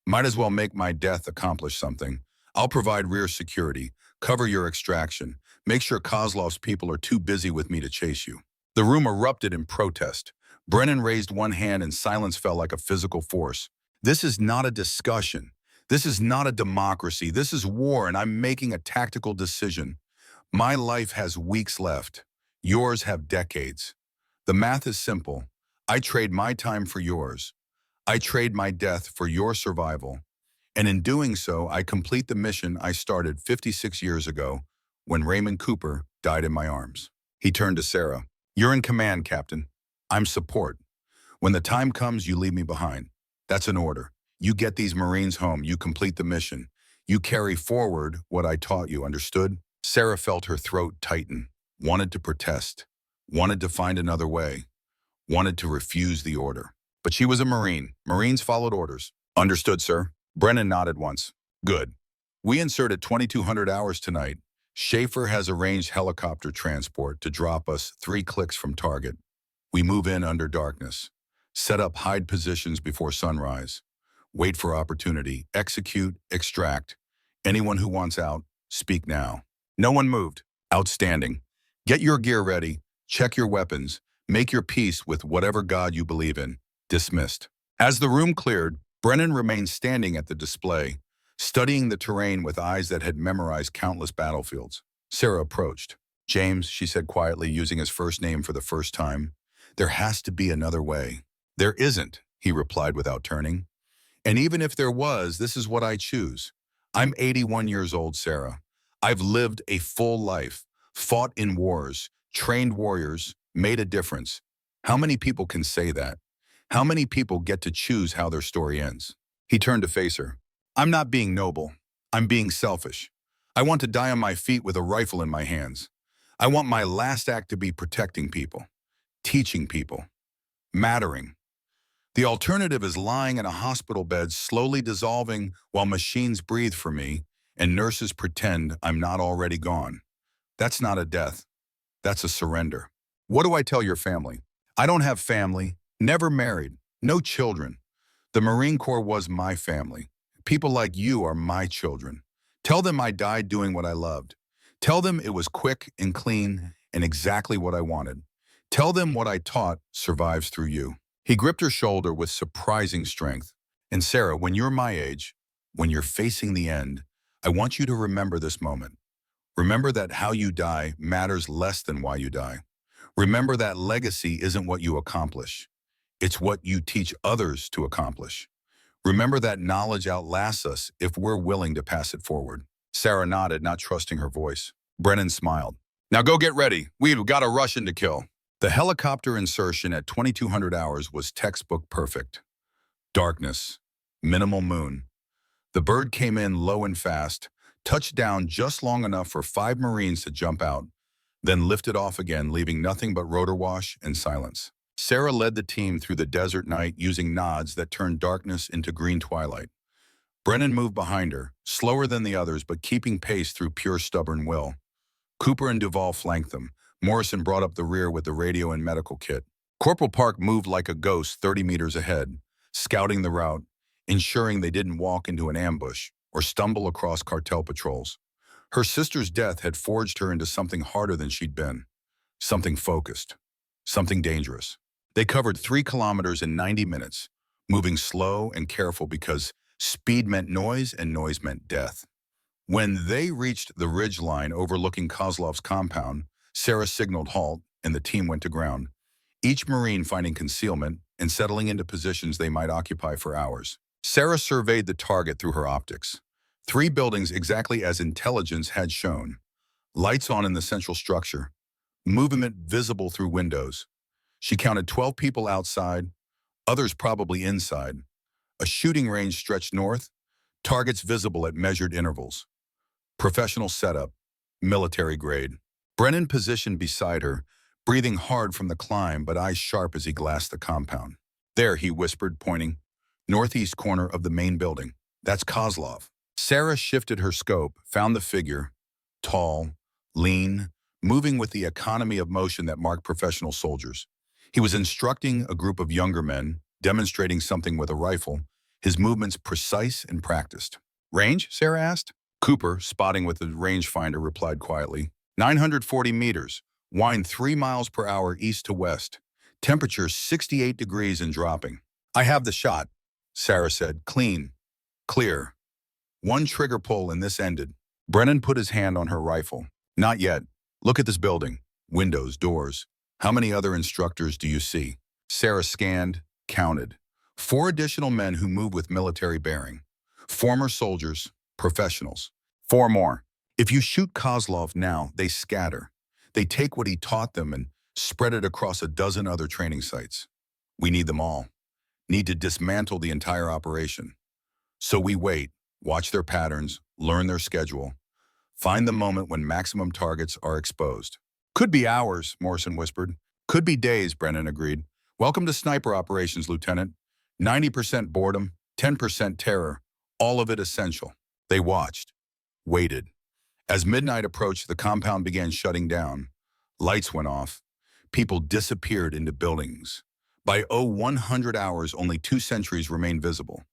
Speaker 1: Might as well make my death accomplish something. I'll provide rear security, cover your extraction, make sure Kozlov's people are too busy with me to chase you." The room erupted in protest. Brennan raised one hand and silence fell like a physical force. "This is not a discussion. This is not a democracy. This is war, and I'm making a tactical decision. My life has weeks left. Yours have decades. The math is simple. I trade my time for yours. I trade my death for your survival. And in doing so, I complete the mission I started 56 years ago when Raymond Cooper died in my arms." He turned to Sarah. "You're in command, Captain. I'm support. When the time comes, you leave me behind. That's an order. You get these Marines home, you complete the mission. You carry forward what I taught you, understood?" Sarah felt her throat tighten, wanted to protest, wanted to find another way, wanted to refuse the order. But she was a Marine. Marines followed orders. Understood, sir. Brennan nodded once. Good. We inserted 2,200 hours tonight. Schaefer has arranged helicopter transport to drop us 3 clicks from target. We move in under darkness. Set up hide positions before sunrise. Wait for opportunity. Execute, extract. Anyone who wants out, speak now. No one moved. Outstanding. Get your gear ready. Check your weapons. Make your peace with whatever God you believe in. Dismissed. As the room cleared, Brennan remained standing at the display, studying the terrain with eyes that had memorized countless battlefields. Sarah approached. James, she said quietly, using his first name for the first time. There has to be another way. There isn't, he replied without turning. And even if there was, this is what I choose. I'm 81 years old, Sarah. I've lived a full life, fought in wars, trained warriors, made a difference. How many people can say that? How many people get to choose how their story ends? He turned to face her. I'm not being noble. I'm being selfish. I want to die on my feet with a rifle in my hands. I want my last act to be protecting people, teaching people, mattering. The alternative is lying in a hospital bed, slowly dissolving while machines breathe for me and nurses pretend I'm not already gone. That's not a death. That's a surrender. What do I tell your family? I don't have family, never married, no children. The Marine Corps was my family. People like you are my children. Tell them I died doing what I loved. Tell them it was quick and clean and exactly what I wanted. Tell them what I taught survives through you. He gripped her shoulder with surprising strength. And Sarah, when you're my age, when you're facing the end, I want you to remember this moment. Remember that how you die matters less than why you die. Remember that legacy isn't what you accomplish. It's what you teach others to accomplish. Remember that knowledge outlasts us if we're willing to pass it forward. Sarah nodded, not trusting her voice. Brennan smiled. Now go get ready. We've got a Russian to kill. The helicopter insertion at 2,200 hours was textbook perfect. Darkness, minimal moon. The bird came in low and fast, touched down just long enough for 5 Marines to jump out, then lifted off again, leaving nothing but rotor wash and silence. Sarah led the team through the desert night using nods that turned darkness into green twilight. Brennan moved behind her, slower than the others but keeping pace through pure stubborn will. Cooper and Duvall flanked them. Morrison brought up the rear with the radio and medical kit. Corporal Park moved like a ghost 30 meters ahead, scouting the route, ensuring they didn't walk into an ambush or stumble across cartel patrols. Her sister's death had forged her into something harder than she'd been. Something focused. Something dangerous. They covered 3 kilometers in 90 minutes, moving slow and careful because speed meant noise and noise meant death. When they reached the ridge line overlooking Kozlov's compound, Sarah signaled halt and the team went to ground, each Marine finding concealment and settling into positions they might occupy for hours. Sarah surveyed the target through her optics. 3 buildings exactly as intelligence had shown. Lights on in the central structure. Movement visible through windows. She counted 12 people outside, others probably inside. A shooting range stretched north, targets visible at measured intervals. Professional setup, military grade. Brennan positioned beside her, breathing hard from the climb but eyes sharp as he glassed the compound. There, he whispered, pointing. Northeast corner of the main building. That's Kozlov. Sarah shifted her scope, found the figure. Tall, lean, moving with the economy of motion that marked professional soldiers. He was instructing a group of younger men, demonstrating something with a rifle, his movements precise and practiced. Range? Sarah asked. Cooper, spotting with the rangefinder, replied quietly. 940 meters, wind 3 miles per hour east to west. Temperature 68 degrees and dropping. I have the shot, Sarah said. Clean. Clear. 1 trigger pull and this ended. Brennan put his hand on her rifle. Not yet. Look at this building. Windows, doors. How many other instructors do you see? Sarah scanned, counted. 4 additional men who move with military bearing. Former soldiers, professionals. 4 more. If you shoot Kozlov now, they scatter. They take what he taught them and spread it across a dozen other training sites. We need them all. Need to dismantle the entire operation. So we wait, watch their patterns, learn their schedule, find the moment when maximum targets are exposed. Could be hours, Morrison whispered. Could be days, Brennan agreed. Welcome to sniper operations, Lieutenant. 90% boredom, 10% terror, all of it essential. They watched, waited. As midnight approached, the compound began shutting down. Lights went off. People disappeared into buildings. By 100 hours, only 2 sentries remained visible,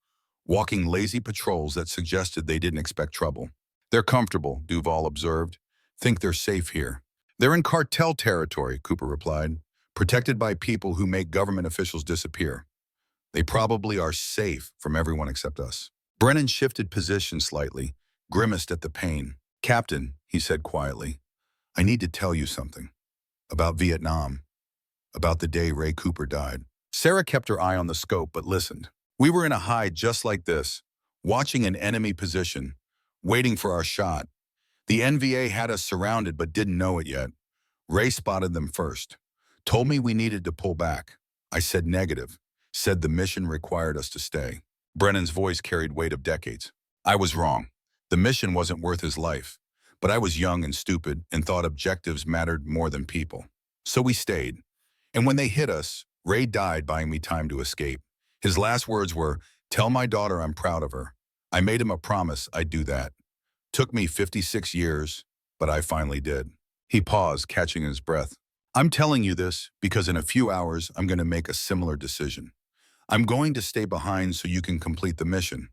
Speaker 1: walking lazy patrols that suggested they didn't expect trouble. They're comfortable, Duval observed. Think they're safe here. They're in cartel territory, Cooper replied, protected by people who make government officials disappear. They probably are safe from everyone except us. Brennan shifted position slightly, grimaced at the pain. Captain, he said quietly, I need to tell you something. About Vietnam. About the day Ray Cooper died. Sarah kept her eye on the scope but listened. We were in a hide just like this, watching an enemy position, waiting for our shot. The NVA had us surrounded but didn't know it yet. Ray spotted them first. Told me we needed to pull back. I said negative. Said the mission required us to stay. Brennan's voice carried weight of decades. I was wrong. The mission wasn't worth his life. But I was young and stupid and thought objectives mattered more than people. So we stayed. And when they hit us, Ray died buying me time to escape. His last words were, tell my daughter I'm proud of her. I made him a promise I'd do that. Took me 56 years, but I finally did. He paused, catching his breath. I'm telling you this because in a few hours, I'm going to make a similar decision. I'm going to stay behind so you can complete the mission.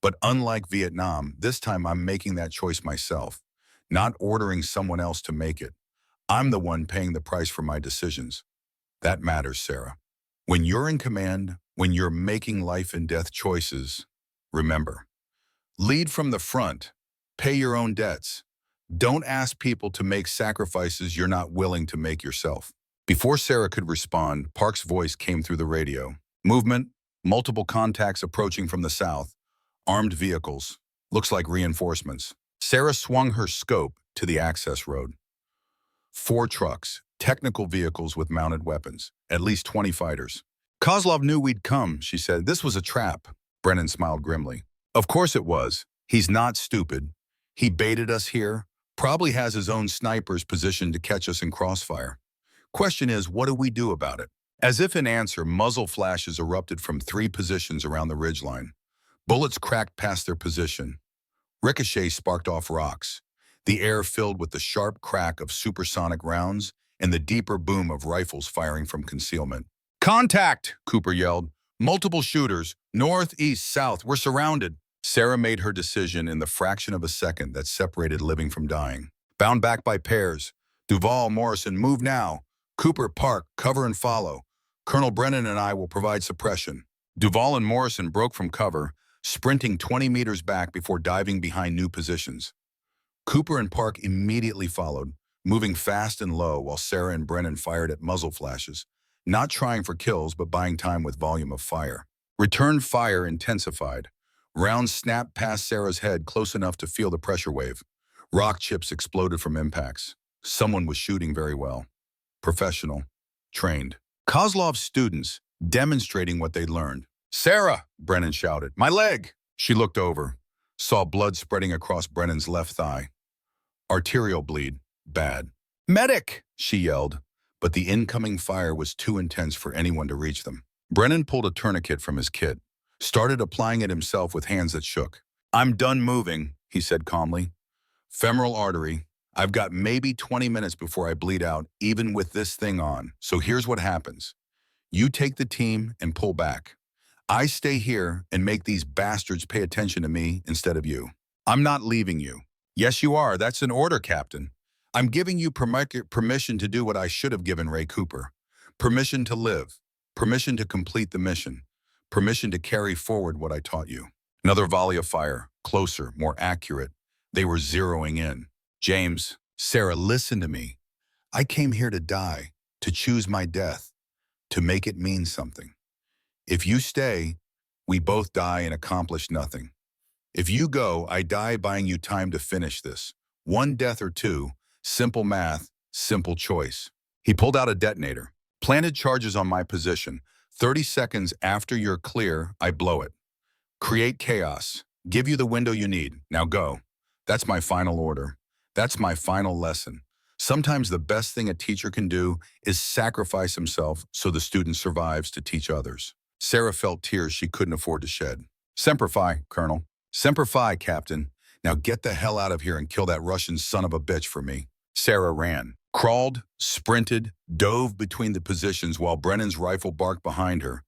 Speaker 1: But unlike Vietnam, this time I'm making that choice myself, not ordering someone else to make it. I'm the one paying the price for my decisions. That matters, Sarah. When you're in command, when you're making life and death choices, remember, lead from the front, pay your own debts. Don't ask people to make sacrifices you're not willing to make yourself. Before Sarah could respond, Park's voice came through the radio. Movement, multiple contacts approaching from the south, armed vehicles, looks like reinforcements. Sarah swung her scope to the access road. 4 trucks, technical vehicles with mounted weapons, at least 20 fighters. Kozlov knew we'd come, she said. This was a trap. Brennan smiled grimly. Of course it was. He's not stupid. He baited us here, probably has his own snipers positioned to catch us in crossfire. Question is, what do we do about it? As if in answer, muzzle flashes erupted from 3 positions around the ridgeline. Bullets cracked past their position. Ricochet sparked off rocks. The air filled with the sharp crack of supersonic rounds and the deeper boom of rifles firing from concealment. Contact, Cooper yelled. Multiple shooters, north, east, south, we're surrounded. Sarah made her decision in the fraction of a second that separated living from dying. Bound back by pairs. Duval, Morrison, move now. Cooper, Park, cover and follow. Colonel Brennan and I will provide suppression. Duval and Morrison broke from cover, sprinting 20 meters back before diving behind new positions. Cooper and Park immediately followed, moving fast and low while Sarah and Brennan fired at muzzle flashes, not trying for kills but buying time with volume of fire. Return fire intensified. Rounds snapped past Sarah's head close enough to feel the pressure wave. Rock chips exploded from impacts. Someone was shooting very well. Professional. Trained. Kozlov's students, demonstrating what they'd learned. Sarah, Brennan shouted. My leg! She looked over, saw blood spreading across Brennan's left thigh. Arterial bleed. Bad. Medic! She yelled, but the incoming fire was too intense for anyone to reach them. Brennan pulled a tourniquet from his kit, started applying it himself with hands that shook. I'm done moving, he said calmly. Femoral artery. I've got maybe 20 minutes before I bleed out, even with this thing on. So here's what happens. You take the team and pull back. I stay here and make these bastards pay attention to me instead of you. I'm not leaving you. Yes, you are. That's an order, Captain. I'm giving you permission to do what I should have given Ray Cooper. Permission to live. Permission to complete the mission. Permission to carry forward what I taught you. Another volley of fire. Closer, more accurate. They were zeroing in. James, Sarah, listen to me. I came here to die, to choose my death, to make it mean something. If you stay, we both die and accomplish nothing. If you go, I die buying you time to finish this. 1 death or 2, simple math, simple choice. He pulled out a detonator, planted charges on my position. 30 seconds after you're clear, I blow it. Create chaos. Give you the window you need. Now go. That's my final order. That's my final lesson. Sometimes the best thing a teacher can do is sacrifice himself so the student survives to teach others. Sarah felt tears she couldn't afford to shed. Semper Fi, Colonel. Semper Fi, Captain. Now get the hell out of here and kill that Russian son of a bitch for me. Sarah ran, crawled, sprinted, dove between the positions while Brennan's rifle barked behind her.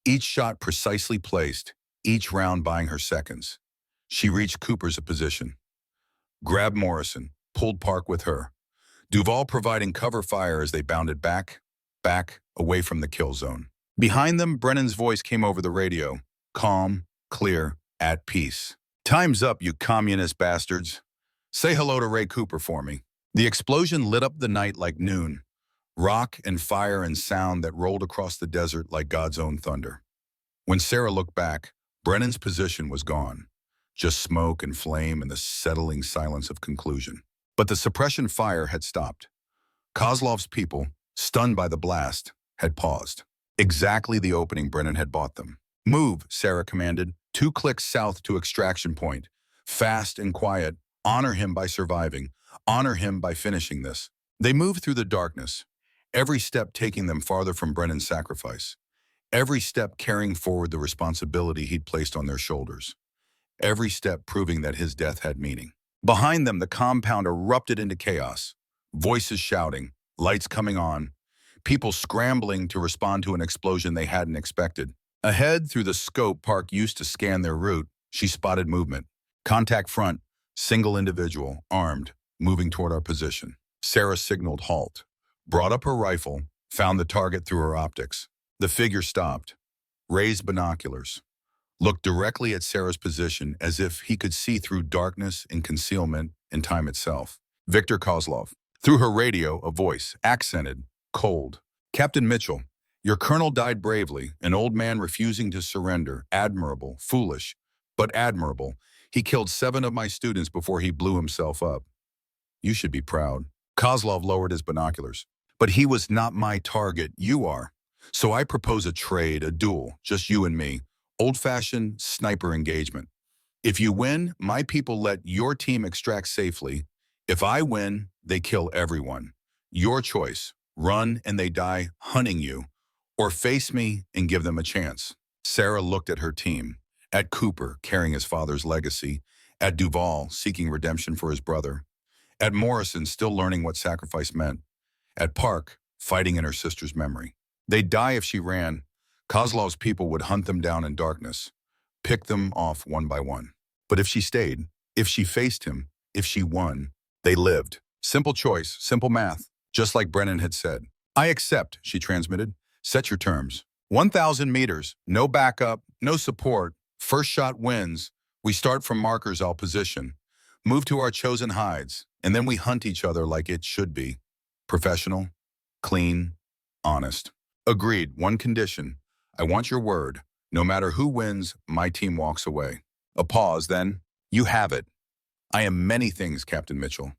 Speaker 1: Each shot precisely placed, each round buying her seconds. She reached Cooper's position, grabbed Morrison, pulled Park with her. Duval providing cover fire as they bounded back, away from the kill zone. Behind them, Brennan's voice came over the radio, calm, clear, at peace. Time's up, you communist bastards. Say hello to Ray Cooper for me. The explosion lit up the night like noon, rock and fire and sound that rolled across the desert like God's own thunder. When Sarah looked back, Brennan's position was gone, just smoke and flame and the settling silence of conclusion. But the suppression fire had stopped. Kozlov's people, stunned by the blast, had paused. Exactly the opening Brennan had bought them. Move, Sarah commanded. 2 clicks south to extraction point. Fast and quiet. Honor him by surviving. Honor him by finishing this. They moved through the darkness, every step taking them farther from Brennan's sacrifice. Every step carrying forward the responsibility he'd placed on their shoulders. Every step proving that his death had meaning. Behind them, the compound erupted into chaos. Voices shouting, lights coming on, people scrambling to respond to an explosion they hadn't expected. Ahead, through the scope Park used to scan their route, she spotted movement. Contact front, single individual, armed, moving toward our position. Sarah signaled halt, brought up her rifle, found the target through her optics. The figure stopped, raised binoculars, looked directly at Sarah's position as if he could see through darkness and concealment and time itself. Victor Kozlov. Through her radio, a voice, accented, cold. Captain Mitchell, your colonel died bravely, an old man refusing to surrender. Admirable, foolish, but admirable. He killed 7 of my students before he blew himself up. You should be proud. Kozlov lowered his binoculars. But he was not my target, you are. So I propose a trade, a duel, just you and me. Old-fashioned sniper engagement. If you win, my people let your team extract safely. If I win, they kill everyone. Your choice. Run and they die hunting you. Or face me and give them a chance. Sarah looked at her team. At Cooper, carrying his father's legacy. At Duval, seeking redemption for his brother. At Morrison, still learning what sacrifice meant. At Park, fighting in her sister's memory. They'd die if she ran. Kozlov's people would hunt them down in darkness, pick them off one by one. But if she stayed, if she faced him, if she won, they lived. Simple choice, simple math, just like Brennan had said. I accept, she transmitted. Set your terms. 1,000 meters, no backup, no support. First shot wins. We start from markers all position. Move to our chosen hides, and then we hunt each other like it should be. Professional, clean, honest. Agreed, one condition. I want your word. No matter who wins, my team walks away. A pause, then. You have it. I am many things, Captain Mitchell,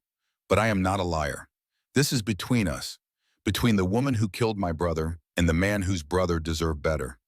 Speaker 1: but I am not a liar. This is between us, between the woman who killed my brother and the man whose brother deserved better.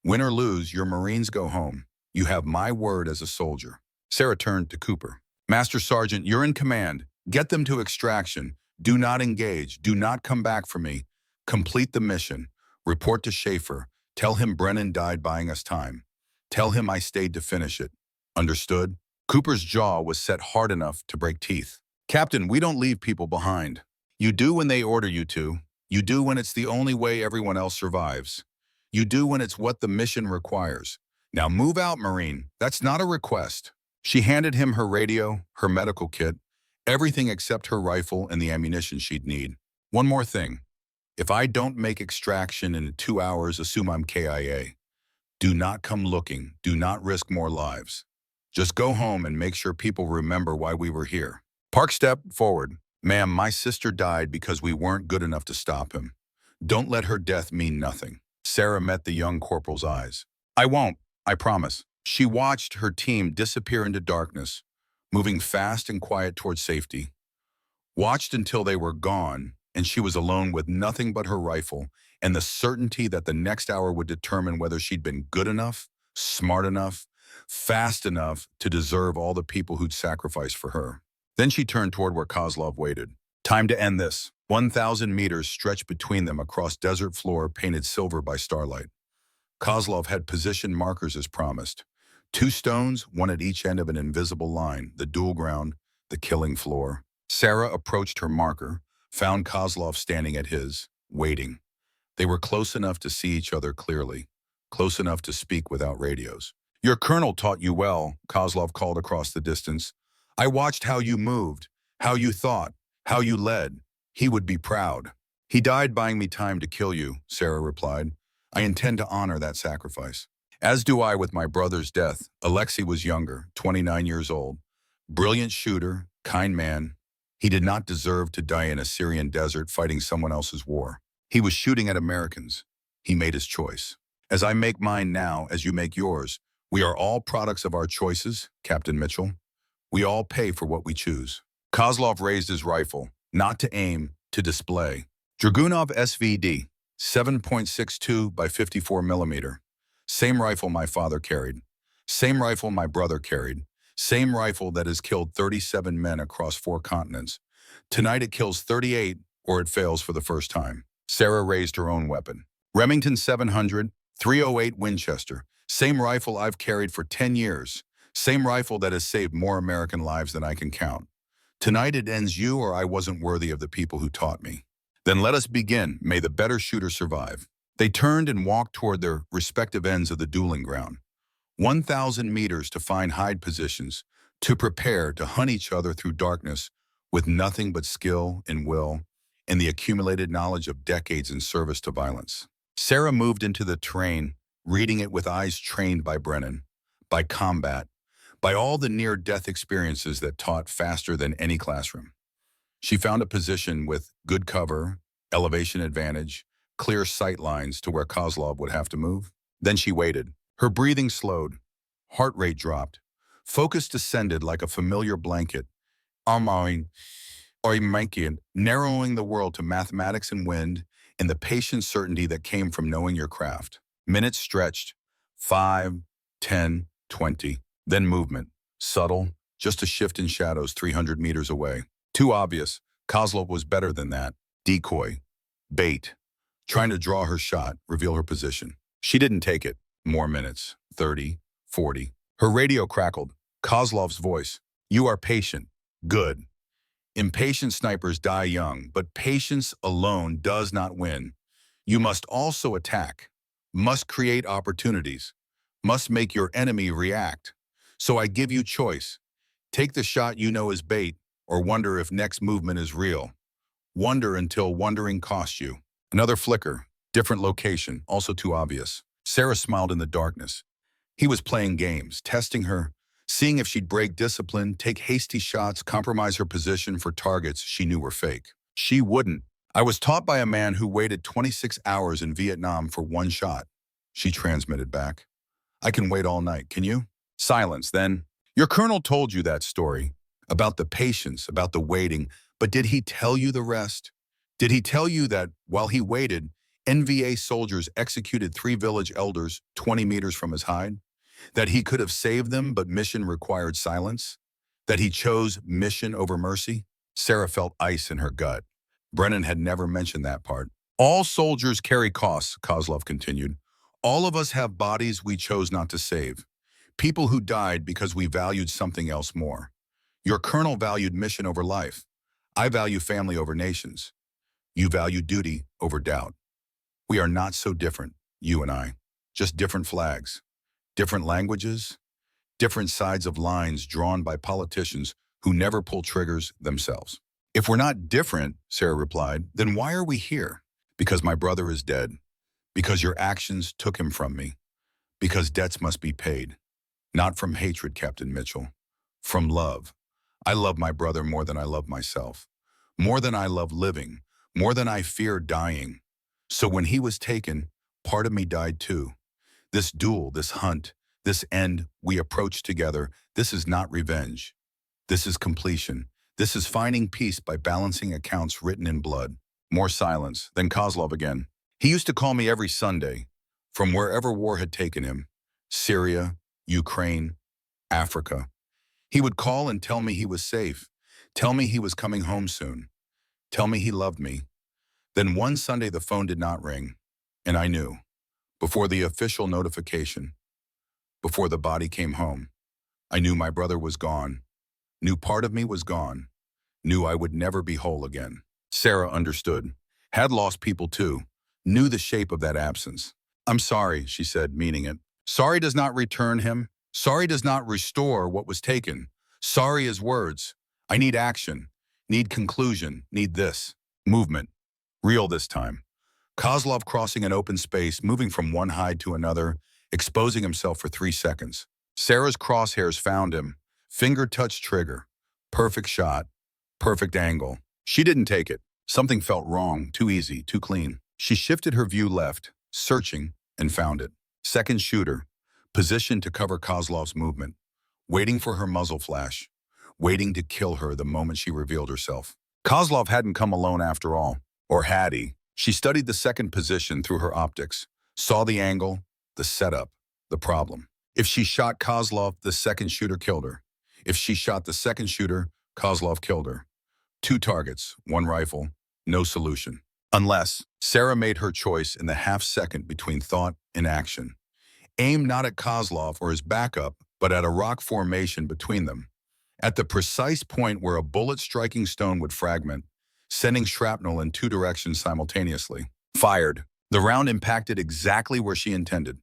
Speaker 1: Win or lose, your Marines go home. You have my word as a soldier. Sarah turned to Cooper. Master Sergeant, you're in command. Get them to extraction. Do not engage. Do not come back for me. Complete the mission. Report to Schaefer. Tell him Brennan died buying us time. Tell him I stayed to finish it. Understood? Cooper's jaw was set hard enough to break teeth. Captain, we don't leave people behind. You do when they order you to. You do when it's the only way everyone else survives. You do when it's what the mission requires. Now move out, Marine. That's not a request. She handed him her radio, her medical kit, everything except her rifle and the ammunition she'd need. One more thing. If I don't make extraction in 2 hours, assume I'm KIA. Do not come looking. Do not risk more lives. Just go home and make sure people remember why we were here. Park stepped forward. Ma'am, my sister died because we weren't good enough to stop him. Don't let her death mean nothing. Sarah met the young corporal's eyes. I won't, I promise. She watched her team disappear into darkness, moving fast and quiet toward safety. Watched until they were gone, and she was alone with nothing but her rifle and the certainty that the next hour would determine whether she'd been good enough, smart enough, fast enough to deserve all the people who'd sacrificed for her. Then she turned toward where Kozlov waited. Time to end this. 1,000 meters stretched between them across desert floor painted silver by starlight. Kozlov had positioned markers as promised. 2 stones, one at each end of an invisible line, the dual ground, the killing floor. Sarah approached her marker, found Kozlov standing at his, waiting. They were close enough to see each other clearly, close enough to speak without radios. "Your colonel taught you well," Kozlov called across the distance. "I watched how you moved, how you thought, how you led. He would be proud." "He died buying me time to kill you," Sarah replied. "I intend to honor that sacrifice. As do I with my brother's death." Alexei was younger, 29 years old. Brilliant shooter, kind man. He did not deserve to die in a Syrian desert fighting someone else's war. He was shooting at Americans. He made his choice. "As I make mine now, as you make yours, we are all products of our choices, Captain Mitchell. We all pay for what we choose." Kozlov raised his rifle, not to aim, to display. Dragunov SVD, 7.62 by 54 millimeter. Same rifle my father carried. Same rifle my brother carried. Same rifle that has killed 37 men across 4 continents. Tonight it kills 38, or it fails for the first time. Sarah raised her own weapon. Remington 700, 308 Winchester. Same rifle I've carried for 10 years. Same rifle that has saved more American lives than I can count. Tonight it ends you, or I wasn't worthy of the people who taught me. Then let us begin. May the better shooter survive. They turned and walked toward their respective ends of the dueling ground. 1,000 meters to find hide positions, to prepare to hunt each other through darkness with nothing but skill and will and the accumulated knowledge of decades in service to violence. Sarah moved into the terrain, reading it with eyes trained by Brennan, by combat, by all the near-death experiences that taught faster than any classroom. She found a position with good cover, elevation advantage, clear sight lines to where Kozlov would have to move. Then she waited. Her breathing slowed. Heart rate dropped. Focus descended like a familiar blanket, narrowing the world to mathematics and wind and the patient certainty that came from knowing your craft. Minutes stretched. 5, 10, 20. Then movement. Subtle, just a shift in shadows 300 meters away. Too obvious. Kozlov was better than that. Decoy. Bait. Trying to draw her shot, reveal her position. She didn't take it. More minutes. 30, 40. Her radio crackled. Kozlov's voice. "You are patient. Good. Impatient snipers die young, but patience alone does not win. You must also attack, must create opportunities, must make your enemy react. So I give you choice. Take the shot you know is bait, or wonder if next movement is real. Wonder until wondering costs you." Another flicker, different location, also too obvious. Sarah smiled in the darkness. He was playing games, testing her, seeing if she'd break discipline, take hasty shots, compromise her position for targets she knew were fake. She wouldn't. "I was taught by a man who waited 26 hours in Vietnam for one shot," she transmitted back. "I can wait all night, can you?" Silence, then. "Your colonel told you that story, about the patience, about the waiting, but did he tell you the rest? Did he tell you that, while he waited, NVA soldiers executed 3 village elders 20 meters from his hide? That he could have saved them, but mission required silence? That he chose mission over mercy?" Sarah felt ice in her gut. Brennan had never mentioned that part. "All soldiers carry costs," Kozlov continued. "All of us have bodies we chose not to save. People who died because we valued something else more. Your colonel valued mission over life. I value family over nations. You value duty over doubt. We are not so different, you and I. Just different flags, different languages, different sides of lines drawn by politicians who never pull triggers themselves." "If we're not different," Sarah replied, "then why are we here?" "Because my brother is dead. Because your actions took him from me. Because debts must be paid. Not from hatred, Captain Mitchell. From love. I love my brother more than I love myself. More than I love living. More than I fear dying. So when he was taken, part of me died too. This duel, this hunt, this end we approach together, this is not revenge. This is completion. This is finding peace by balancing accounts written in blood." More silence, then Kozlov again. "He used to call me every Sunday, from wherever war had taken him. Syria, Ukraine, Africa. He would call and tell me he was safe. Tell me he was coming home soon. tell me he loved me. Then one Sunday the phone did not ring, and I knew, before the official notification, before the body came home, I knew my brother was gone, knew part of me was gone, knew I would never be whole again. Sarah understood, had lost people too, knew the shape of that absence. I'm sorry, she said, meaning it. Sorry does not return him. Sorry does not restore what was taken. Sorry is words. I need action, need conclusion, need this. Movement. Real this time. Kozlov crossing an open space, moving from one hide to another, exposing himself for 3 seconds. Sarah's crosshairs found him. Finger touched trigger. Perfect shot. Perfect angle. She didn't take it. Something felt wrong, too easy, too clean. She shifted her view left, searching, and found it. Second shooter, positioned to cover Kozlov's movement, waiting for her muzzle flash, waiting to kill her the moment she revealed herself. Kozlov hadn't come alone after all. Or had he? She studied the second position through her optics, saw the angle, the setup, the problem. If she shot Kozlov, the second shooter killed her. If she shot the second shooter, Kozlov killed her. 2 targets, 1 rifle, no solution. Unless Sarah made her choice in the half-second between thought and action. Aim not at Kozlov or his backup, but at a rock formation between them. At the precise point where a bullet striking stone would fragment, sending shrapnel in 2 directions simultaneously. Fired. The round impacted exactly where she intended.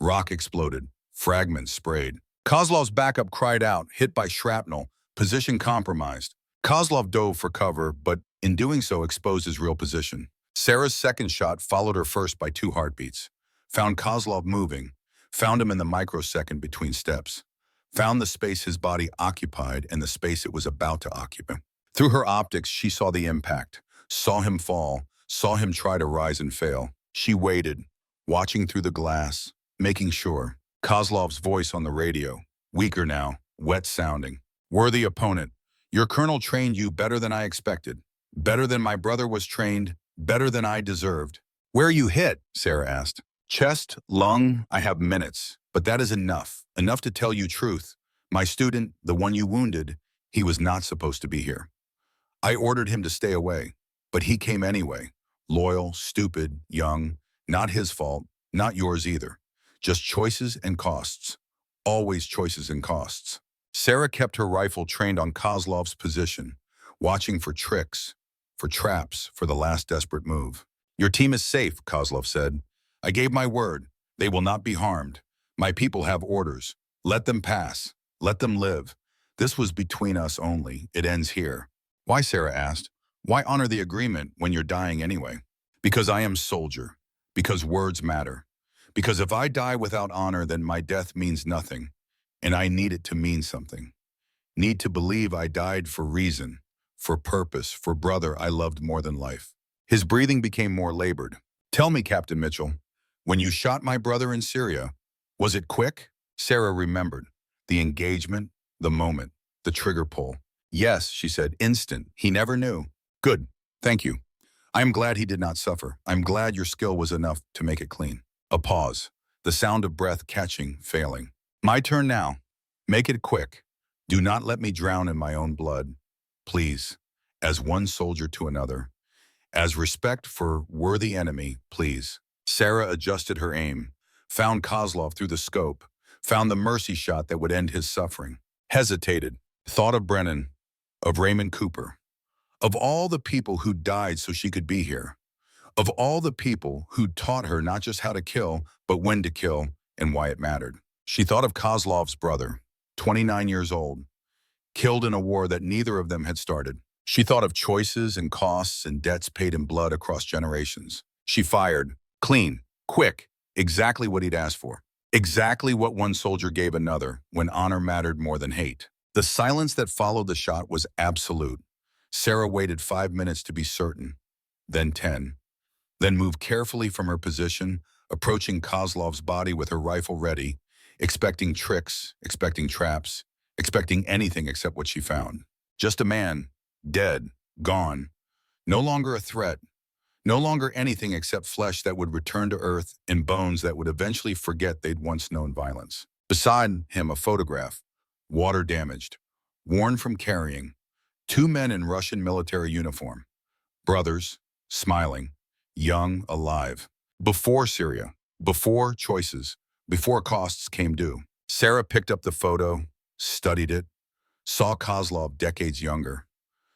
Speaker 1: Rock exploded. Fragments sprayed. Kozlov's backup cried out, hit by shrapnel, position compromised. Kozlov dove for cover, but in doing so exposed his real position. Sarah's second shot followed her first by 2 heartbeats. Found Kozlov moving. Found him in the microsecond between steps. Found the space his body occupied and the space it was about to occupy. Through her optics, she saw the impact, saw him fall, saw him try to rise and fail. She waited, watching through the glass, making sure. Kozlov's voice on the radio, weaker now, wet sounding. Worthy opponent, your colonel trained you better than I expected, better than my brother was trained, better than I deserved. Where you hit? Sarah asked. Chest, lung, I have minutes, but that is enough to tell you truth. My student, the one you wounded, he was not supposed to be here. I ordered him to stay away, but he came anyway. Loyal, stupid, young, not his fault, not yours either. Just choices and costs. Always choices and costs. Sarah kept her rifle trained on Kozlov's position, watching for tricks, for traps, for the last desperate move. Your team is safe, Kozlov said. I gave my word. They will not be harmed. My people have orders. Let them pass. Let them live. This was between us only. It ends here. Why, Sarah asked. Why honor the agreement when you're dying anyway? Because I am soldier. Because words matter. Because if I die without honor, then my death means nothing. And I need it to mean something. Need to believe I died for reason, for purpose, for brother I loved more than life. His breathing became more labored. Tell me, Captain Mitchell, when you shot my brother in Syria, was it quick? Sarah remembered. The engagement, the moment, the trigger pull. Yes, she said, instant. He never knew. Good. Thank you. I am glad he did not suffer. I'm glad your skill was enough to make it clean. A pause. The sound of breath catching, failing. My turn now. Make it quick. Do not let me drown in my own blood. Please. As one soldier to another. As respect for worthy enemy, please. Sarah adjusted her aim. Found Kozlov through the scope. Found the mercy shot that would end his suffering. Hesitated. Thought of Brennan. Of Raymond Cooper. Of all the people who died so she could be here. Of all the people who taught her not just how to kill, but when to kill and why it mattered. She thought of Kozlov's brother, 29 years old, killed in a war that neither of them had started. She thought of choices and costs and debts paid in blood across generations. She fired, clean, quick, exactly what he'd asked for. Exactly what one soldier gave another when honor mattered more than hate. The silence that followed the shot was absolute. Sarah waited 5 minutes to be certain, then 10. Then moved carefully from her position, approaching Kozlov's body with her rifle ready, expecting tricks, expecting traps, expecting anything except what she found. Just a man, dead, gone, no longer a threat, no longer anything except flesh that would return to earth and bones that would eventually forget they'd once known violence. Beside him, a photograph, water damaged, worn from carrying, 2 men in Russian military uniform, Brothers, smiling, young, alive. Before Syria, before choices, before costs came due. Sarah picked up the photo, studied it, saw Kozlov decades younger,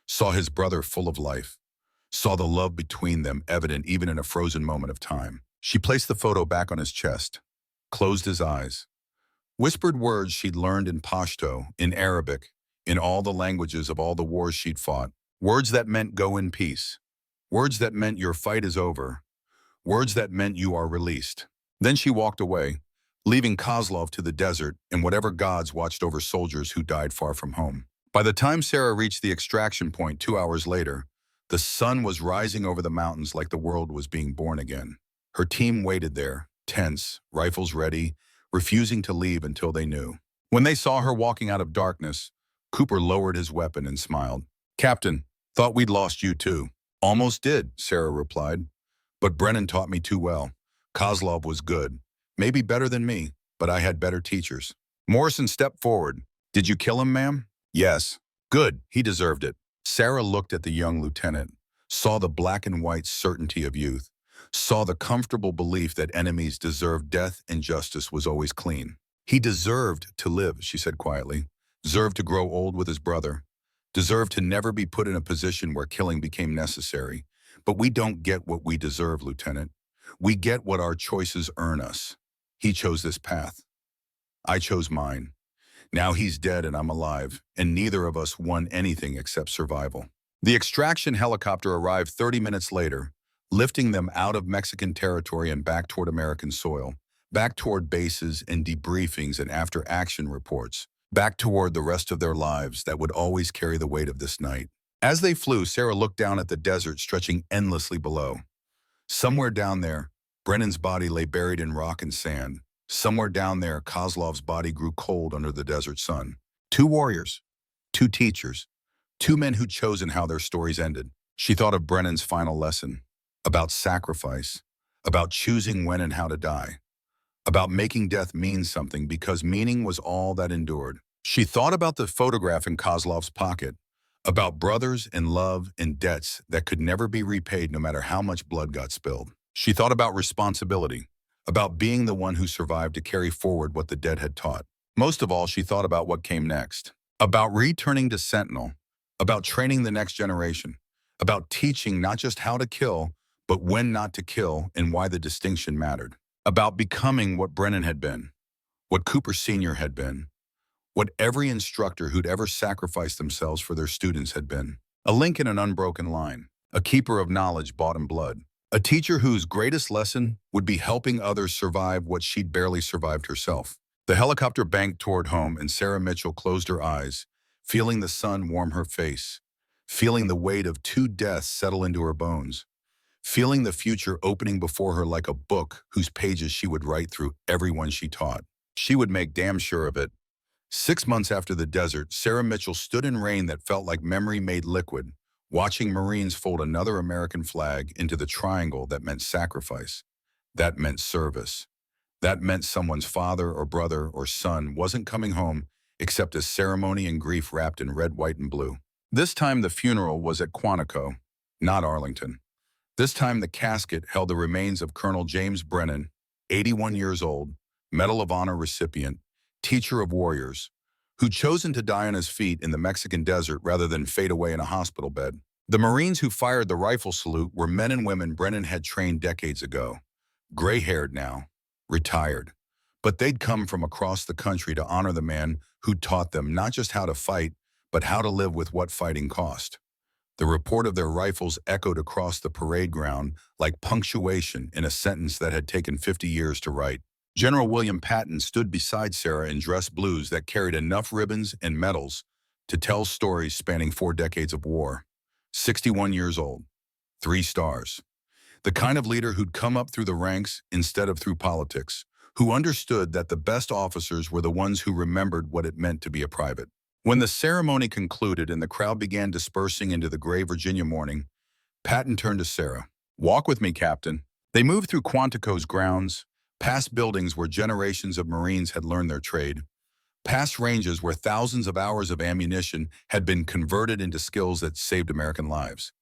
Speaker 1: saw his brother full of life, saw the love between them evident even in a frozen moment of time. She placed the photo back on his chest, closed his eyes, whispered words she'd learned in Pashto, in Arabic, in all the languages of all the wars she'd fought. Words that meant go in peace. Words that meant your fight is over. Words that meant you are released. Then she walked away, leaving Kozlov to the desert and whatever gods watched over soldiers who died far from home. By the time Sarah reached the extraction point 2 hours later, the sun was rising over the mountains like the world was being born again. Her team waited there, tense, rifles ready, refusing to leave until they knew. When they saw her walking out of darkness, Cooper lowered his weapon and smiled. "Captain, thought we'd lost you too." "Almost did," Sarah replied. "But Brennan taught me too well. Kozlov was good. Maybe better than me, but I had better teachers." Morrison stepped forward. "Did you kill him, ma'am?" "Yes." "Good. He deserved it." Sarah looked at the young lieutenant, saw the black and white certainty of youth, saw the comfortable belief that enemies deserved death and justice was always clean. "He deserved to live," she said quietly, "deserved to grow old with his brother, deserved to never be put in a position where killing became necessary. But we don't get what we deserve, Lieutenant. We get what our choices earn us. He chose this path. I chose mine. Now he's dead and I'm alive, and neither of us won anything except survival." The extraction helicopter arrived 30 minutes later, lifting them out of Mexican territory and back toward American soil, back toward bases and debriefings and after-action reports, back toward the rest of their lives that would always carry the weight of this night. As they flew, Sarah looked down at the desert stretching endlessly below. Somewhere down there, Brennan's body lay buried in rock and sand. Somewhere down there, Kozlov's body grew cold under the desert sun. 2 warriors, 2 teachers, 2 men who'd chosen how their stories ended. She thought of Brennan's final lesson, about sacrifice, about choosing when and how to die, about making death mean something because meaning was all that endured. She thought about the photograph in Kozlov's pocket, about brothers and love and debts that could never be repaid no matter how much blood got spilled. She thought about responsibility, about being the one who survived to carry forward what the dead had taught. Most of all, she thought about what came next, about returning to Sentinel, about training the next generation, about teaching not just how to kill, but when not to kill and why the distinction mattered, about becoming what Brennan had been, what Cooper Sr. had been, what every instructor who'd ever sacrificed themselves for their students had been. A link in an unbroken line, a keeper of knowledge bought in blood, a teacher whose greatest lesson would be helping others survive what she'd barely survived herself. The helicopter banked toward home and Sarah Mitchell closed her eyes, feeling the sun warm her face, feeling the weight of 2 deaths settle into her bones, feeling the future opening before her like a book whose pages she would write through everyone she taught. She would make damn sure of it. 6 months after the desert, Sarah Mitchell stood in rain that felt like memory made liquid, watching Marines fold another American flag into the triangle that meant sacrifice. That meant service. That meant someone's father or brother or son wasn't coming home except as ceremony and grief wrapped in red, white, and blue. This time the funeral was at Quantico, not Arlington. This time the casket held the remains of Colonel James Brennan, 81 years old, Medal of Honor recipient, teacher of warriors, who'd chosen to die on his feet in the Mexican desert rather than fade away in a hospital bed. The Marines who fired the rifle salute were men and women Brennan had trained decades ago, gray-haired now, retired. But they'd come from across the country to honor the man who taught them not just how to fight, but how to live with what fighting cost. The report of their rifles echoed across the parade ground like punctuation in a sentence that had taken 50 years to write. General William Patton stood beside Sarah in dress blues that carried enough ribbons and medals to tell stories spanning 4 decades of war. 61 years old, 3 stars. The kind of leader who'd come up through the ranks instead of through politics, who understood that the best officers were the ones who remembered what it meant to be a private. When the ceremony concluded and the crowd began dispersing into the gray Virginia morning, Patton turned to Sarah. "Walk with me, Captain." They moved through Quantico's grounds, past buildings where generations of Marines had learned their trade, past ranges where thousands of hours of ammunition had been converted into skills that saved American lives.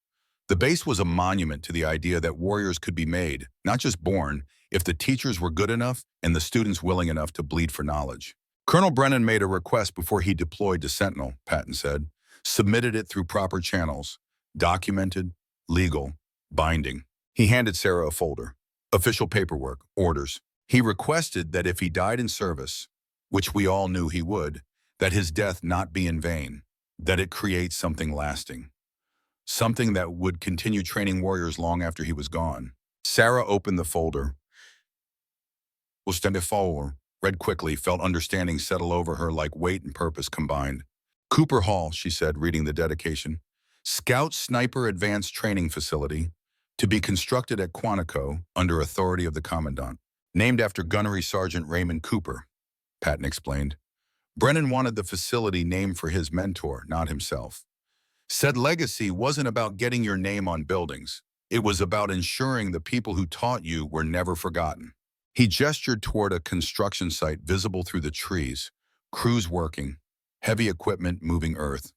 Speaker 1: The base was a monument to the idea that warriors could be made, not just born, if the teachers were good enough and the students willing enough to bleed for knowledge. Colonel Brennan made a request before he deployed to Sentinel, Patton said, submitted it through proper channels, documented, legal, binding. He handed Sarah a folder. Official paperwork, orders. He requested that if he died in service, which we all knew he would, that his death not be in vain, that it create something lasting. Something that would continue training warriors long after he was gone. Sarah opened the folder. Read quickly, felt understanding settle over her like weight and purpose combined. Cooper Hall, she said, reading the dedication. Scout Sniper Advanced Training Facility, to be constructed at Quantico under authority of the Commandant. Named after Gunnery Sergeant Raymond Cooper, Patton explained. Brennan wanted the facility named for his mentor, not himself. Said legacy wasn't about getting your name on buildings. It was about ensuring the people who taught you were never forgotten. He gestured toward a construction site visible through the trees, crews working, heavy equipment moving earth,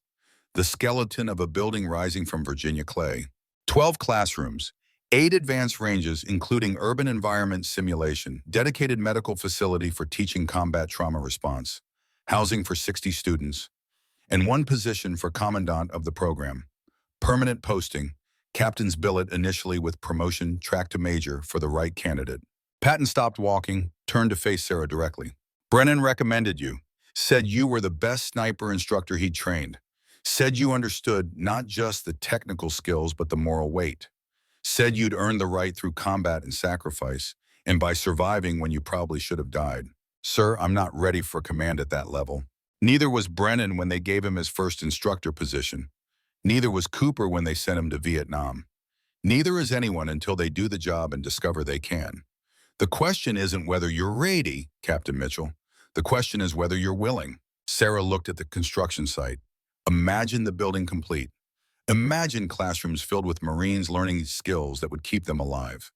Speaker 1: the skeleton of a building rising from Virginia clay. 12 classrooms, 8 advanced ranges including urban environment simulation, dedicated medical facility for teaching combat trauma response, housing for 60 students, and 1 position for commandant of the program. Permanent posting, captain's billet initially with promotion track to major for the right candidate. Patton stopped walking, turned to face Sarah directly. Brennan recommended you, said you were the best sniper instructor he'd trained, said you understood not just the technical skills but the moral weight, said you'd earned the right through combat and sacrifice, and by surviving when you probably should have died. Sir, I'm not ready for command at that level. Neither was Brennan when they gave him his first instructor position. Neither was Cooper when they sent him to Vietnam. Neither is anyone until they do the job and discover they can. The question isn't whether you're ready, Captain Mitchell. The question is whether you're willing. Sarah looked at the construction site. Imagine the building complete. Imagine classrooms filled with Marines learning skills that would keep them alive.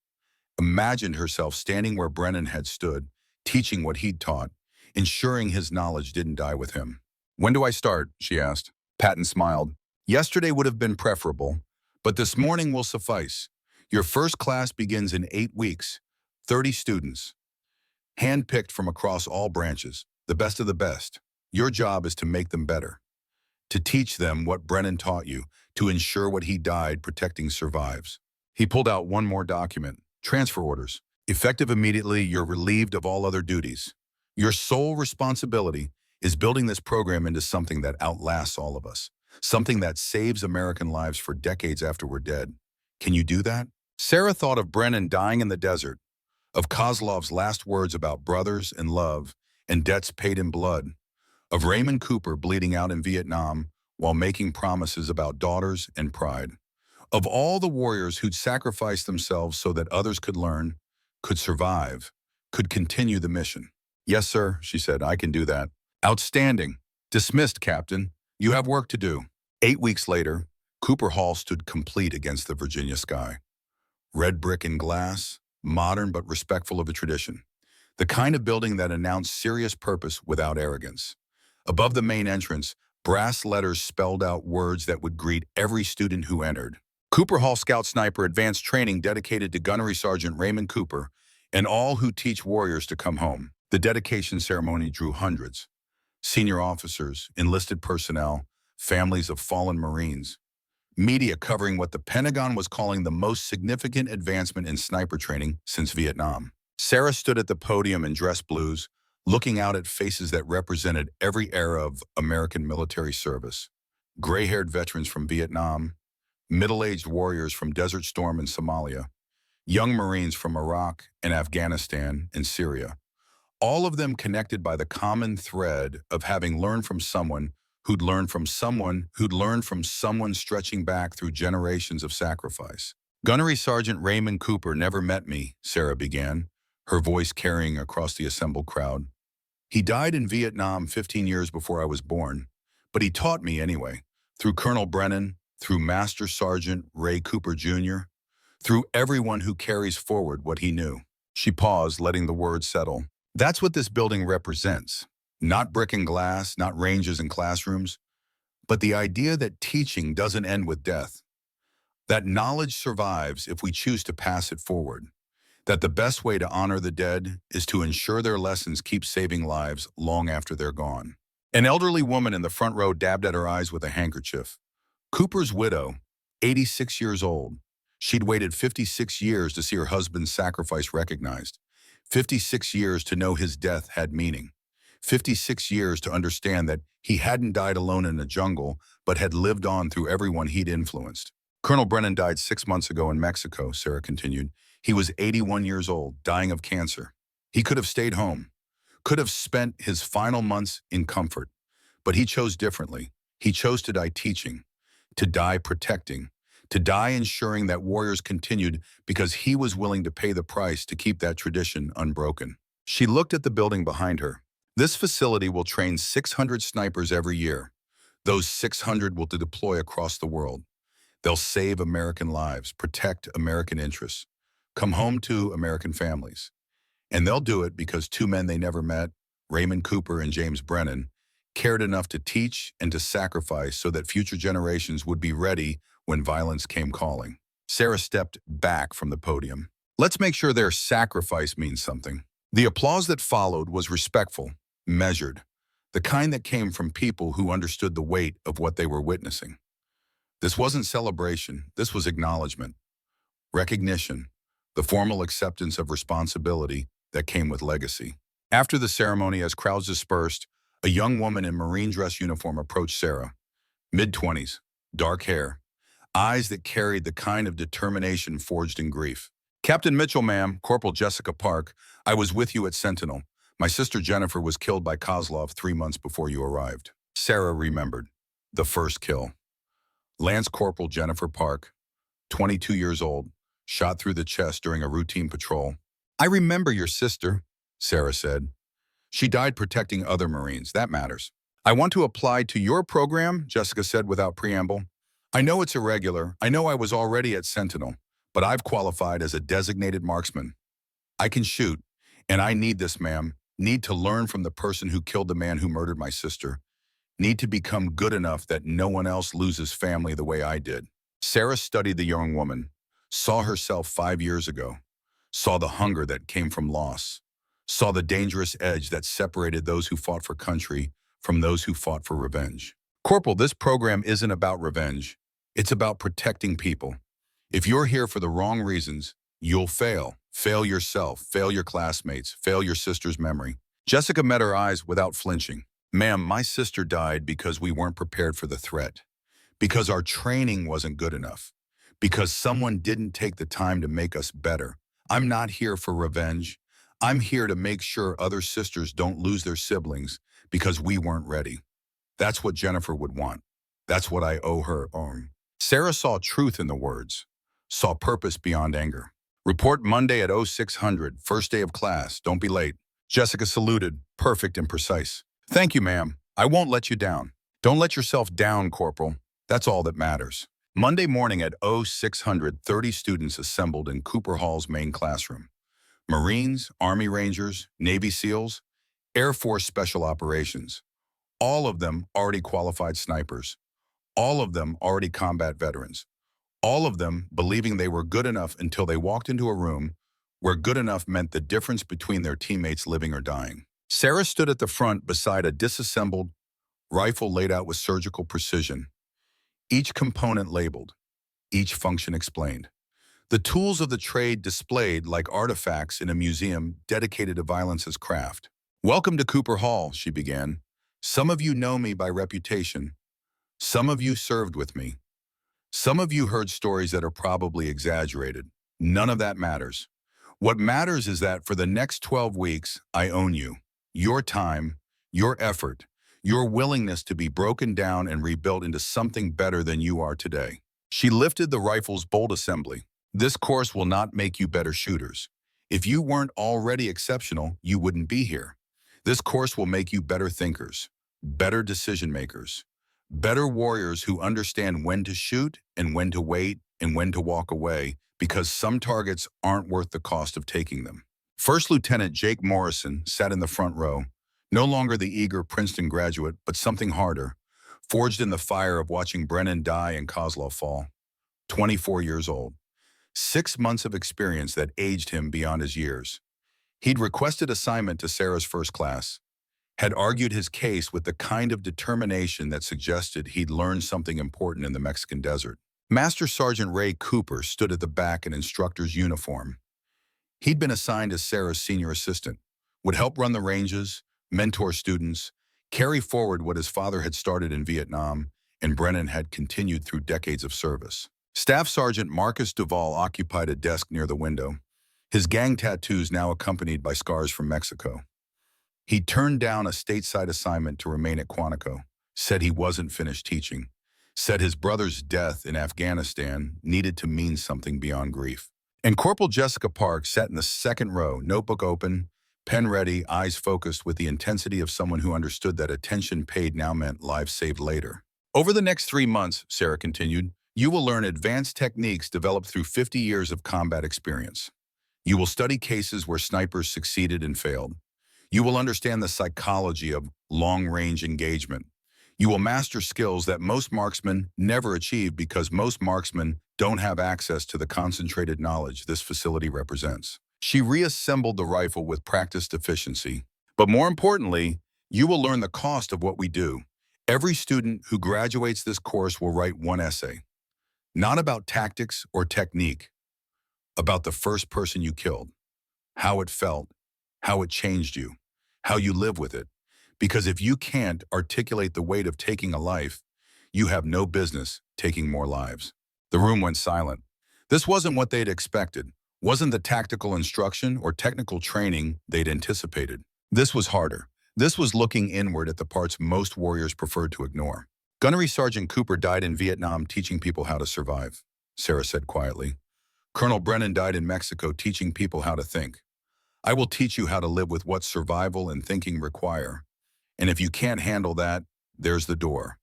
Speaker 1: Imagined herself standing where Brennan had stood, teaching what he'd taught, ensuring his knowledge didn't die with him. When do I start? She asked. Patton smiled. Yesterday would have been preferable, but this morning will suffice. Your first class begins in 8 weeks, 30 students, handpicked from across all branches, the best of the best. Your job is to make them better, to teach them what Brennan taught you, to ensure what he died protecting survives. He pulled out one more document, transfer orders. Effective immediately, you're relieved of all other duties. Your sole responsibility is building this program into something that outlasts all of us, something that saves American lives for decades after we're dead. Can you do that? Sarah thought of Brennan dying in the desert, of Kozlov's last words about brothers and love and debts paid in blood, of Raymond Cooper bleeding out in Vietnam while making promises about daughters and pride, of all the warriors who'd sacrificed themselves so that others could learn, could survive, could continue the mission. Yes, sir, she said, I can do that. Outstanding. Dismissed, Captain. You have work to do. 8 weeks later, Cooper Hall stood complete against the Virginia sky. Red brick and glass, modern but respectful of the tradition. The kind of building that announced serious purpose without arrogance. Above the main entrance, brass letters spelled out words that would greet every student who entered. Cooper Hall Scout Sniper Advanced Training dedicated to Gunnery Sergeant Raymond Cooper and all who teach warriors to come home. The dedication ceremony drew hundreds. Senior officers, enlisted personnel, families of fallen Marines. Media covering what the Pentagon was calling the most significant advancement in sniper training since Vietnam. Sarah stood at the podium in dress blues, looking out at faces that represented every era of American military service. Gray-haired veterans from Vietnam, middle-aged warriors from Desert Storm and Somalia, young Marines from Iraq and Afghanistan and Syria, all of them connected by the common thread of having learned from someone who'd learned from someone who'd learned from someone stretching back through generations of sacrifice. Gunnery Sergeant Raymond Cooper never met me, Sarah began, her voice carrying across the assembled crowd. He died in Vietnam 15 years before I was born, but he taught me anyway, through Colonel Brennan, through Master Sergeant Ray Cooper Jr., through everyone who carries forward what he knew. She paused, letting the words settle. That's what this building represents. Not brick and glass, not ranges and classrooms, but the idea that teaching doesn't end with death. That knowledge survives if we choose to pass it forward. That the best way to honor the dead is to ensure their lessons keep saving lives long after they're gone. An elderly woman in the front row dabbed at her eyes with a handkerchief. Cooper's widow, 86 years old. She'd waited 56 years to see her husband's sacrifice recognized. 56 years to know his death had meaning. 56 years to understand that he hadn't died alone in the jungle, but had lived on through everyone he'd influenced. Colonel Brennan died 6 months ago in Mexico, Sarah continued. He was 81 years old, dying of cancer. He could have stayed home, could have spent his final months in comfort, but he chose differently. He chose to die teaching, to die protecting, to die ensuring that warriors continued because he was willing to pay the price to keep that tradition unbroken. She looked at the building behind her. This facility will train 600 snipers every year. Those 600 will deploy across the world. They'll save American lives, protect American interests, come home to American families. And they'll do it because two men they never met, Raymond Cooper and James Brennan, cared enough to teach and to sacrifice so that future generations would be ready when violence came calling. Sarah stepped back from the podium. Let's make sure their sacrifice means something. The applause that followed was respectful, measured, the kind that came from people who understood the weight of what they were witnessing. This wasn't celebration, this was acknowledgement, recognition, the formal acceptance of responsibility that came with legacy. After the ceremony, as crowds dispersed, a young woman in Marine dress uniform approached Sarah. Mid-20s, dark hair, eyes that carried the kind of determination forged in grief. Captain Mitchell, ma'am, Corporal Jessica Park, I was with you at Sentinel. My sister Jennifer was killed by Kozlov 3 months before you arrived. Sarah remembered. The first kill. Lance Corporal Jennifer Park, 22 years old, shot through the chest during a routine patrol. I remember your sister, Sarah said. She died protecting other Marines. That matters. I want to apply to your program, Jessica said without preamble. I know it's irregular. I know I was already at Sentinel, but I've qualified as a designated marksman. I can shoot, and I need this, ma'am. Need to learn from the person who killed the man who murdered my sister. Need to become good enough that no one else loses family the way I did. Sarah studied the young woman, saw herself 5 years ago, saw the hunger that came from loss, saw the dangerous edge that separated those who fought for country from those who fought for revenge. Corporal, this program isn't about revenge. It's about protecting people. If you're here for the wrong reasons, you'll fail. Fail yourself, fail your classmates, fail your sister's memory. Jessica met her eyes without flinching. Ma'am, my sister died because we weren't prepared for the threat, because our training wasn't good enough, because someone didn't take the time to make us better. I'm not here for revenge. I'm here to make sure other sisters don't lose their siblings because we weren't ready. That's what Jennifer would want. That's what I owe her. Sarah saw truth in the words, saw purpose beyond anger. Report Monday at 0600, first day of class. Don't be late. Jessica saluted, perfect and precise. Thank you, ma'am. I won't let you down. Don't let yourself down, Corporal. That's all that matters. Monday morning at 0600, 30 students assembled in Cooper Hall's main classroom. Marines, Army Rangers, Navy SEALs, Air Force Special Operations. All of them already qualified snipers. All of them already combat veterans. All of them believing they were good enough until they walked into a room where good enough meant the difference between their teammates living or dying. Sarah stood at the front beside a disassembled rifle laid out with surgical precision. Each component labeled, each function explained. The tools of the trade displayed like artifacts in a museum dedicated to violence's craft. Welcome to Cooper Hall, she began. Some of you know me by reputation. Some of you served with me. Some of you heard stories that are probably exaggerated. None of that matters. What matters is that for the next 12 weeks, I own you. Your time, your effort, your willingness to be broken down and rebuilt into something better than you are today. She lifted the rifle's bolt assembly. This course will not make you better shooters. If you weren't already exceptional, you wouldn't be here. This course will make you better thinkers, better decision makers, better warriors who understand when to shoot and when to wait and when to walk away, because some targets aren't worth the cost of taking them. First Lieutenant Jake Morrison sat in the front row, no longer the eager Princeton graduate, but something harder, forged in the fire of watching Brennan die and Kozlov fall. 24 years old. 6 months of experience that aged him beyond his years. He'd requested assignment to Sarah's first class, had argued his case with the kind of determination that suggested he'd learned something important in the Mexican desert. Master Sergeant Ray Cooper stood at the back in instructor's uniform. He'd been assigned as Sarah's senior assistant, would help run the ranges, mentor students, carry forward what his father had started in Vietnam and Brennan had continued through decades of service. Staff Sergeant Marcus Duvall occupied a desk near the window, his gang tattoos now accompanied by scars from Mexico. He turned down a stateside assignment to remain at Quantico, said he wasn't finished teaching, said his brother's death in Afghanistan needed to mean something beyond grief. And Corporal Jessica Park sat in the second row, notebook open, pen ready, eyes focused with the intensity of someone who understood that attention paid now meant lives saved later. Over the next 3 months, Sarah continued, you will learn advanced techniques developed through 50 years of combat experience. You will study cases where snipers succeeded and failed. You will understand the psychology of long-range engagement. You will master skills that most marksmen never achieve because most marksmen don't have access to the concentrated knowledge this facility represents. She reassembled the rifle with practiced efficiency. But more importantly, you will learn the cost of what we do. Every student who graduates this course will write one essay. Not about tactics or technique, about the first person you killed, how it felt, how it changed you, how you live with it. Because if you can't articulate the weight of taking a life, you have no business taking more lives. The room went silent. This wasn't what they'd expected, wasn't the tactical instruction or technical training they'd anticipated. This was harder. This was looking inward at the parts most warriors preferred to ignore. Gunnery Sergeant Cooper died in Vietnam teaching people how to survive, Sarah said quietly. Colonel Brennan died in Mexico teaching people how to think. I will teach you how to live with what survival and thinking require. And if you can't handle that, there's the door.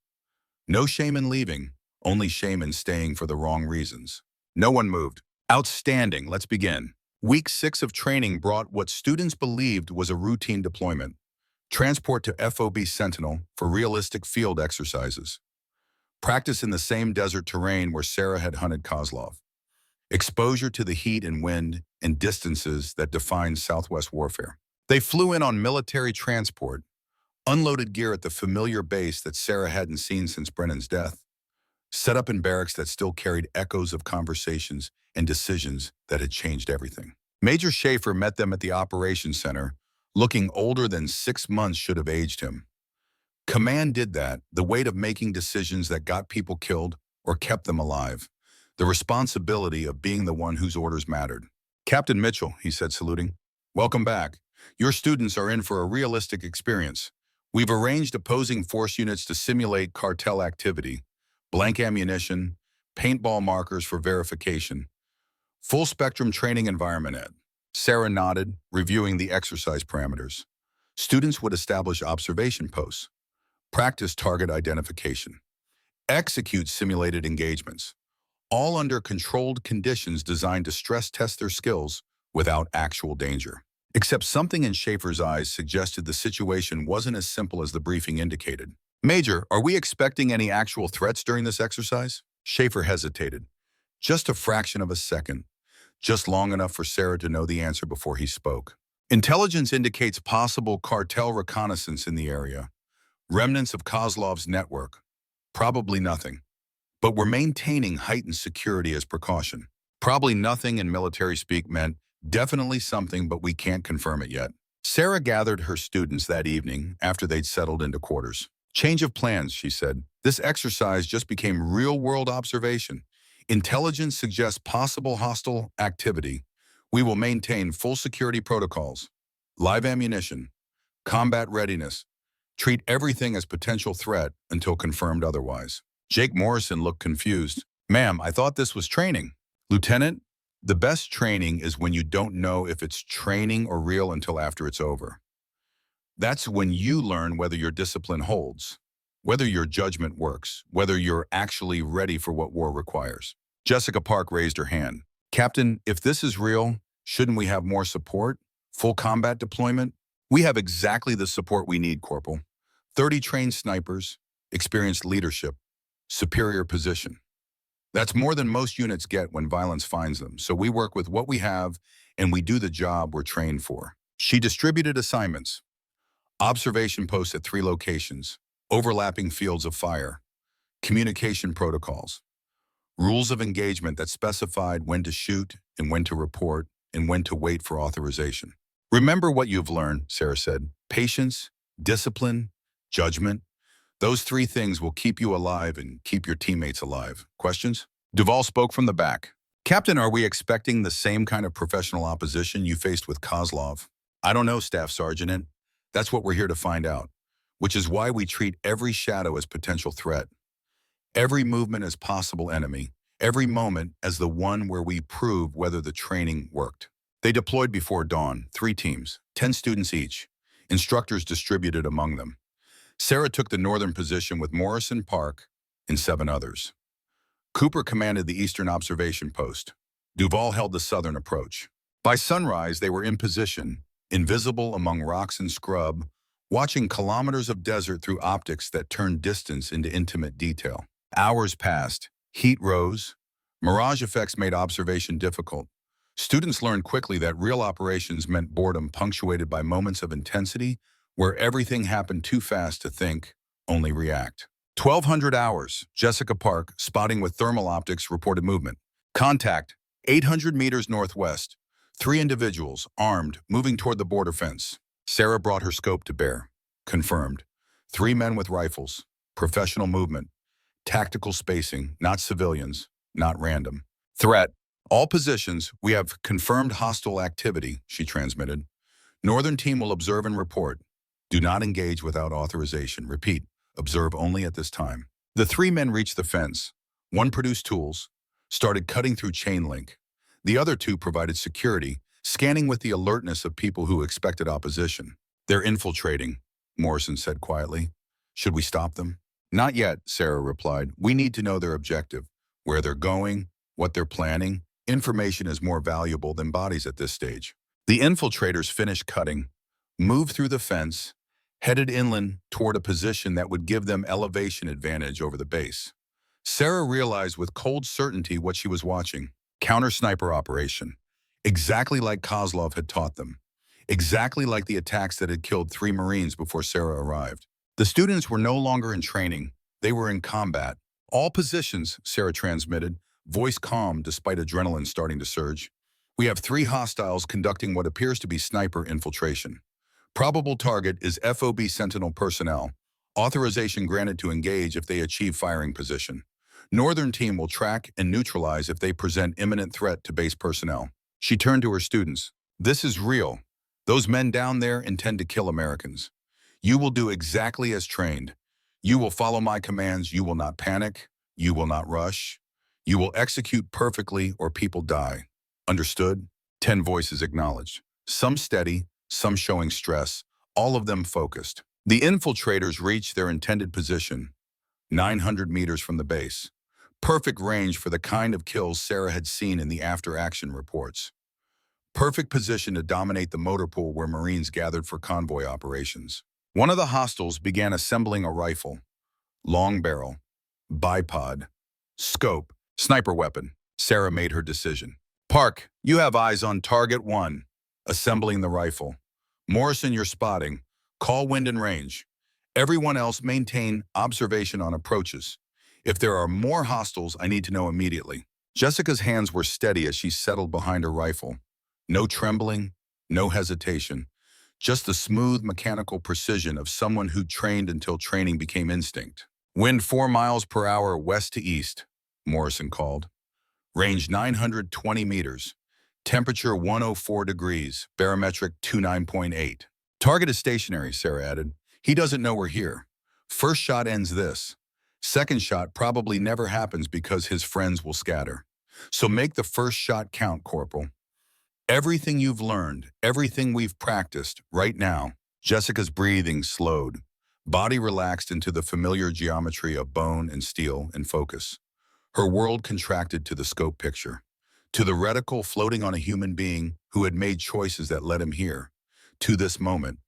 Speaker 1: No shame in leaving, only shame in staying for the wrong reasons. No one moved. Outstanding, let's begin. Week 6 of training brought what students believed was a routine deployment. Transport to FOB Sentinel for realistic field exercises. Practice in the same desert terrain where Sarah had hunted Kozlov. Exposure to the heat and wind and distances that defined Southwest warfare. They flew in on military transport, unloaded gear at the familiar base that Sarah hadn't seen since Brennan's death, set up in barracks that still carried echoes of conversations and decisions that had changed everything. Major Schaefer met them at the operations center, looking older than 6 months should have aged him. Command did that, the weight of making decisions that got people killed or kept them alive, the responsibility of being the one whose orders mattered. Captain Mitchell, he said, saluting. Welcome back. Your students are in for a realistic experience. We've arranged opposing force units to simulate cartel activity, blank ammunition, paintball markers for verification. Full spectrum training environment, Ed. Sarah nodded, reviewing the exercise parameters. Students would establish observation posts, practice target identification, execute simulated engagements, all under controlled conditions designed to stress test their skills without actual danger. Except something in Schaefer's eyes suggested the situation wasn't as simple as the briefing indicated. Major, are we expecting any actual threats during this exercise? Schaefer hesitated. Just a fraction of a second. Just long enough for Sarah to know the answer before he spoke. Intelligence indicates possible cartel reconnaissance in the area. Remnants of Kozlov's network. Probably nothing. But we're maintaining heightened security as precaution. Probably nothing in military speak meant definitely something, but we can't confirm it yet. Sarah gathered her students that evening after they'd settled into quarters. Change of plans, she said. This exercise just became real-world observation. Intelligence suggests possible hostile activity. We will maintain full security protocols, live ammunition, combat readiness. Treat everything as potential threat until confirmed otherwise. Jake Morrison looked confused. Ma'am, I thought this was training. Lieutenant, the best training is when you don't know if it's training or real until after it's over. That's when you learn whether your discipline holds, whether your judgment works, whether you're actually ready for what war requires. Jessica Park raised her hand. Captain, if this is real, shouldn't we have more support? Full combat deployment? We have exactly the support we need, Corporal. 30 trained snipers, experienced leadership, superior position. That's more than most units get when violence finds them, so we work with what we have and we do the job we're trained for. She distributed assignments, observation posts at 3 locations, overlapping fields of fire, communication protocols, rules of engagement that specified when to shoot and when to report and when to wait for authorization. Remember what you've learned, Sarah said. Patience, discipline, judgment. Those 3 things will keep you alive and keep your teammates alive. Questions? Duvall spoke from the back. Captain, are we expecting the same kind of professional opposition you faced with Kozlov? I don't know, Staff Sergeant. That's what we're here to find out, which is why we treat every shadow as potential threat, every movement as possible enemy, every moment as the one where we prove whether the training worked. They deployed before dawn, 3 teams, 10 students each, instructors distributed among them. Sarah took the northern position with Morrison, Park, and 7 others. Cooper commanded the eastern observation post. Duvall held the southern approach. By sunrise, they were in position, invisible among rocks and scrub, watching kilometers of desert through optics that turned distance into intimate detail. Hours passed. Heat rose. Mirage effects made observation difficult. Students learned quickly that real operations meant boredom punctuated by moments of intensity where everything happened too fast to think, only react. 1,200 hours. Jessica Park, spotting with thermal optics, reported movement. Contact, 800 meters northwest. 3 individuals, armed, moving toward the border fence. Sarah brought her scope to bear. Confirmed. 3 men with rifles. Professional movement. Tactical spacing, not civilians, not random. Threat. All positions, we have confirmed hostile activity, she transmitted. Northern team will observe and report. Do not engage without authorization. Repeat, observe only at this time. The 3 men reached the fence. One produced tools, started cutting through chain link. The other 2 provided security, scanning with the alertness of people who expected opposition. They're infiltrating, Morrison said quietly. Should we stop them? Not yet, Sarah replied. We need to know their objective, where they're going, what they're planning. Information is more valuable than bodies at this stage. The infiltrators finished cutting, moved through the fence, headed inland toward a position that would give them elevation advantage over the base. Sarah realized with cold certainty what she was watching. Counter-sniper operation. Exactly like Kozlov had taught them. Exactly like the attacks that had killed 3 Marines before Sarah arrived. The students were no longer in training. They were in combat. All positions, Sarah transmitted, voice calm despite adrenaline starting to surge. We have 3 hostiles conducting what appears to be sniper infiltration. Probable target is FOB Sentinel personnel. Authorization granted to engage if they achieve firing position. Northern team will track and neutralize if they present imminent threat to base personnel. She turned to her students. This is real. Those men down there intend to kill Americans. You will do exactly as trained. You will follow my commands. You will not panic. You will not rush. You will execute perfectly or people die. Understood? 10 voices acknowledged. Some steady, some showing stress, all of them focused. The infiltrators reached their intended position, 900 meters from the base. Perfect range for the kind of kills Sarah had seen in the after-action reports. Perfect position to dominate the motor pool where Marines gathered for convoy operations. One of the hostiles began assembling a rifle, long barrel, bipod, scope, sniper weapon. Sarah made her decision. Park, you have eyes on target 1. Assembling the rifle. Morrison, you're spotting. Call wind and range. Everyone else maintain observation on approaches. If there are more hostiles, I need to know immediately. Jessica's hands were steady as she settled behind her rifle. No trembling, no hesitation. Just the smooth mechanical precision of someone who trained until training became instinct. Wind 4 miles per hour west to east, Morrison called. Range 920 meters. Temperature 104 degrees, barometric 29.8. Target is stationary, Sarah added. He doesn't know we're here. First shot ends this. Second shot probably never happens because his friends will scatter. So make the first shot count, Corporal. Everything you've learned, everything we've practiced, right now. Jessica's breathing slowed. Body relaxed into the familiar geometry of bone and steel and focus. Her world contracted to the scope picture. To the reticle floating on a human being who had made choices that led him here. To this moment.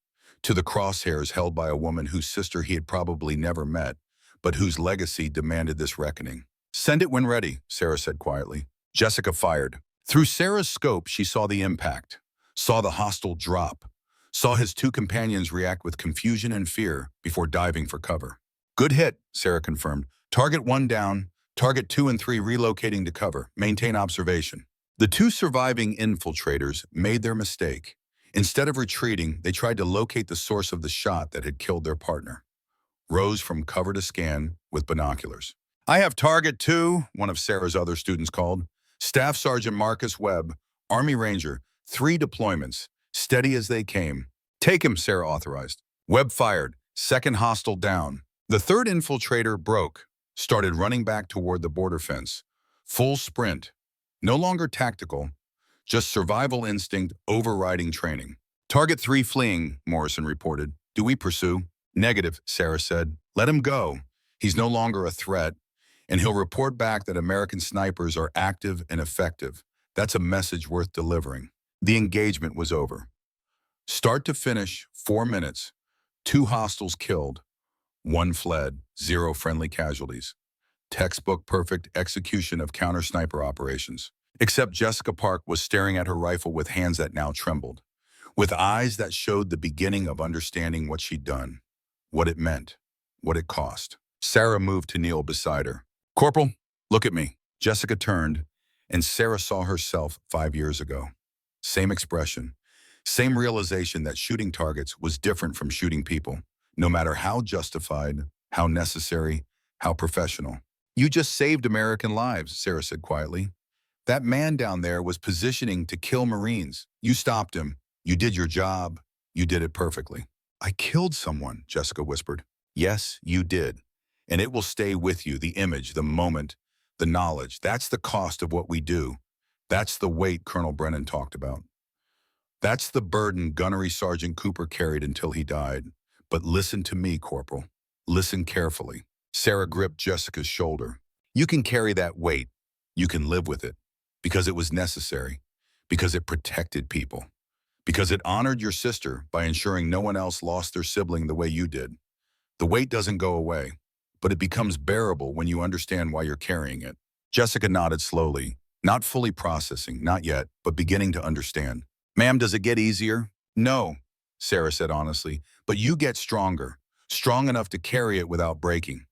Speaker 1: To the crosshairs held by a woman whose sister he had probably never met, but whose legacy demanded this reckoning. Send it when ready, Sarah said quietly. Jessica fired. Through Sarah's scope, she saw the impact, saw the hostile drop, saw his two companions react with confusion and fear before diving for cover. Good hit, Sarah confirmed. Target 1 down, target 2 and 3 relocating to cover. Maintain observation. The two surviving infiltrators made their mistake. Instead of retreating, they tried to locate the source of the shot that had killed their partner. Rose from cover to scan with binoculars. I have target 2, one of Sarah's other students called. Staff Sergeant Marcus Webb, Army Ranger, 3 deployments, steady as they came. Take him, Sarah authorized. Webb fired, second hostile down. The third infiltrator broke, started running back toward the border fence. Full sprint. No longer tactical, just survival instinct overriding training. Target 3 fleeing, Morrison reported. Do we pursue? Negative, Sarah said. Let him go. He's no longer a threat, and he'll report back that American snipers are active and effective. That's a message worth delivering. The engagement was over. Start to finish, 4 minutes. 2 hostiles killed. 1 fled, 0 friendly casualties. Textbook perfect execution of counter-sniper operations. Except Jessica Park was staring at her rifle with hands that now trembled, with eyes that showed the beginning of understanding what she'd done, what it meant, what it cost. Sarah moved to kneel beside her. Corporal, look at me. Jessica turned, and Sarah saw herself 5 years ago. Same expression, same realization that shooting targets was different from shooting people, no matter how justified, how necessary, how professional. You just saved American lives, Sarah said quietly. That man down there was positioning to kill Marines. You stopped him. You did your job. You did it perfectly. I killed someone, Jessica whispered. Yes, you did. And it will stay with you, the image, the moment, the knowledge. That's the cost of what we do. That's the weight Colonel Brennan talked about. That's the burden Gunnery Sergeant Cooper carried until he died. But listen to me, Corporal. Listen carefully. Sarah gripped Jessica's shoulder. You can carry that weight. You can live with it. Because it was necessary. Because it protected people. Because it honored your sister by ensuring no one else lost their sibling the way you did. The weight doesn't go away, but it becomes bearable when you understand why you're carrying it. Jessica nodded slowly, not fully processing, not yet, but beginning to understand. Ma'am, does it get easier? No, Sarah said honestly, but you get stronger, strong enough to carry it without breaking.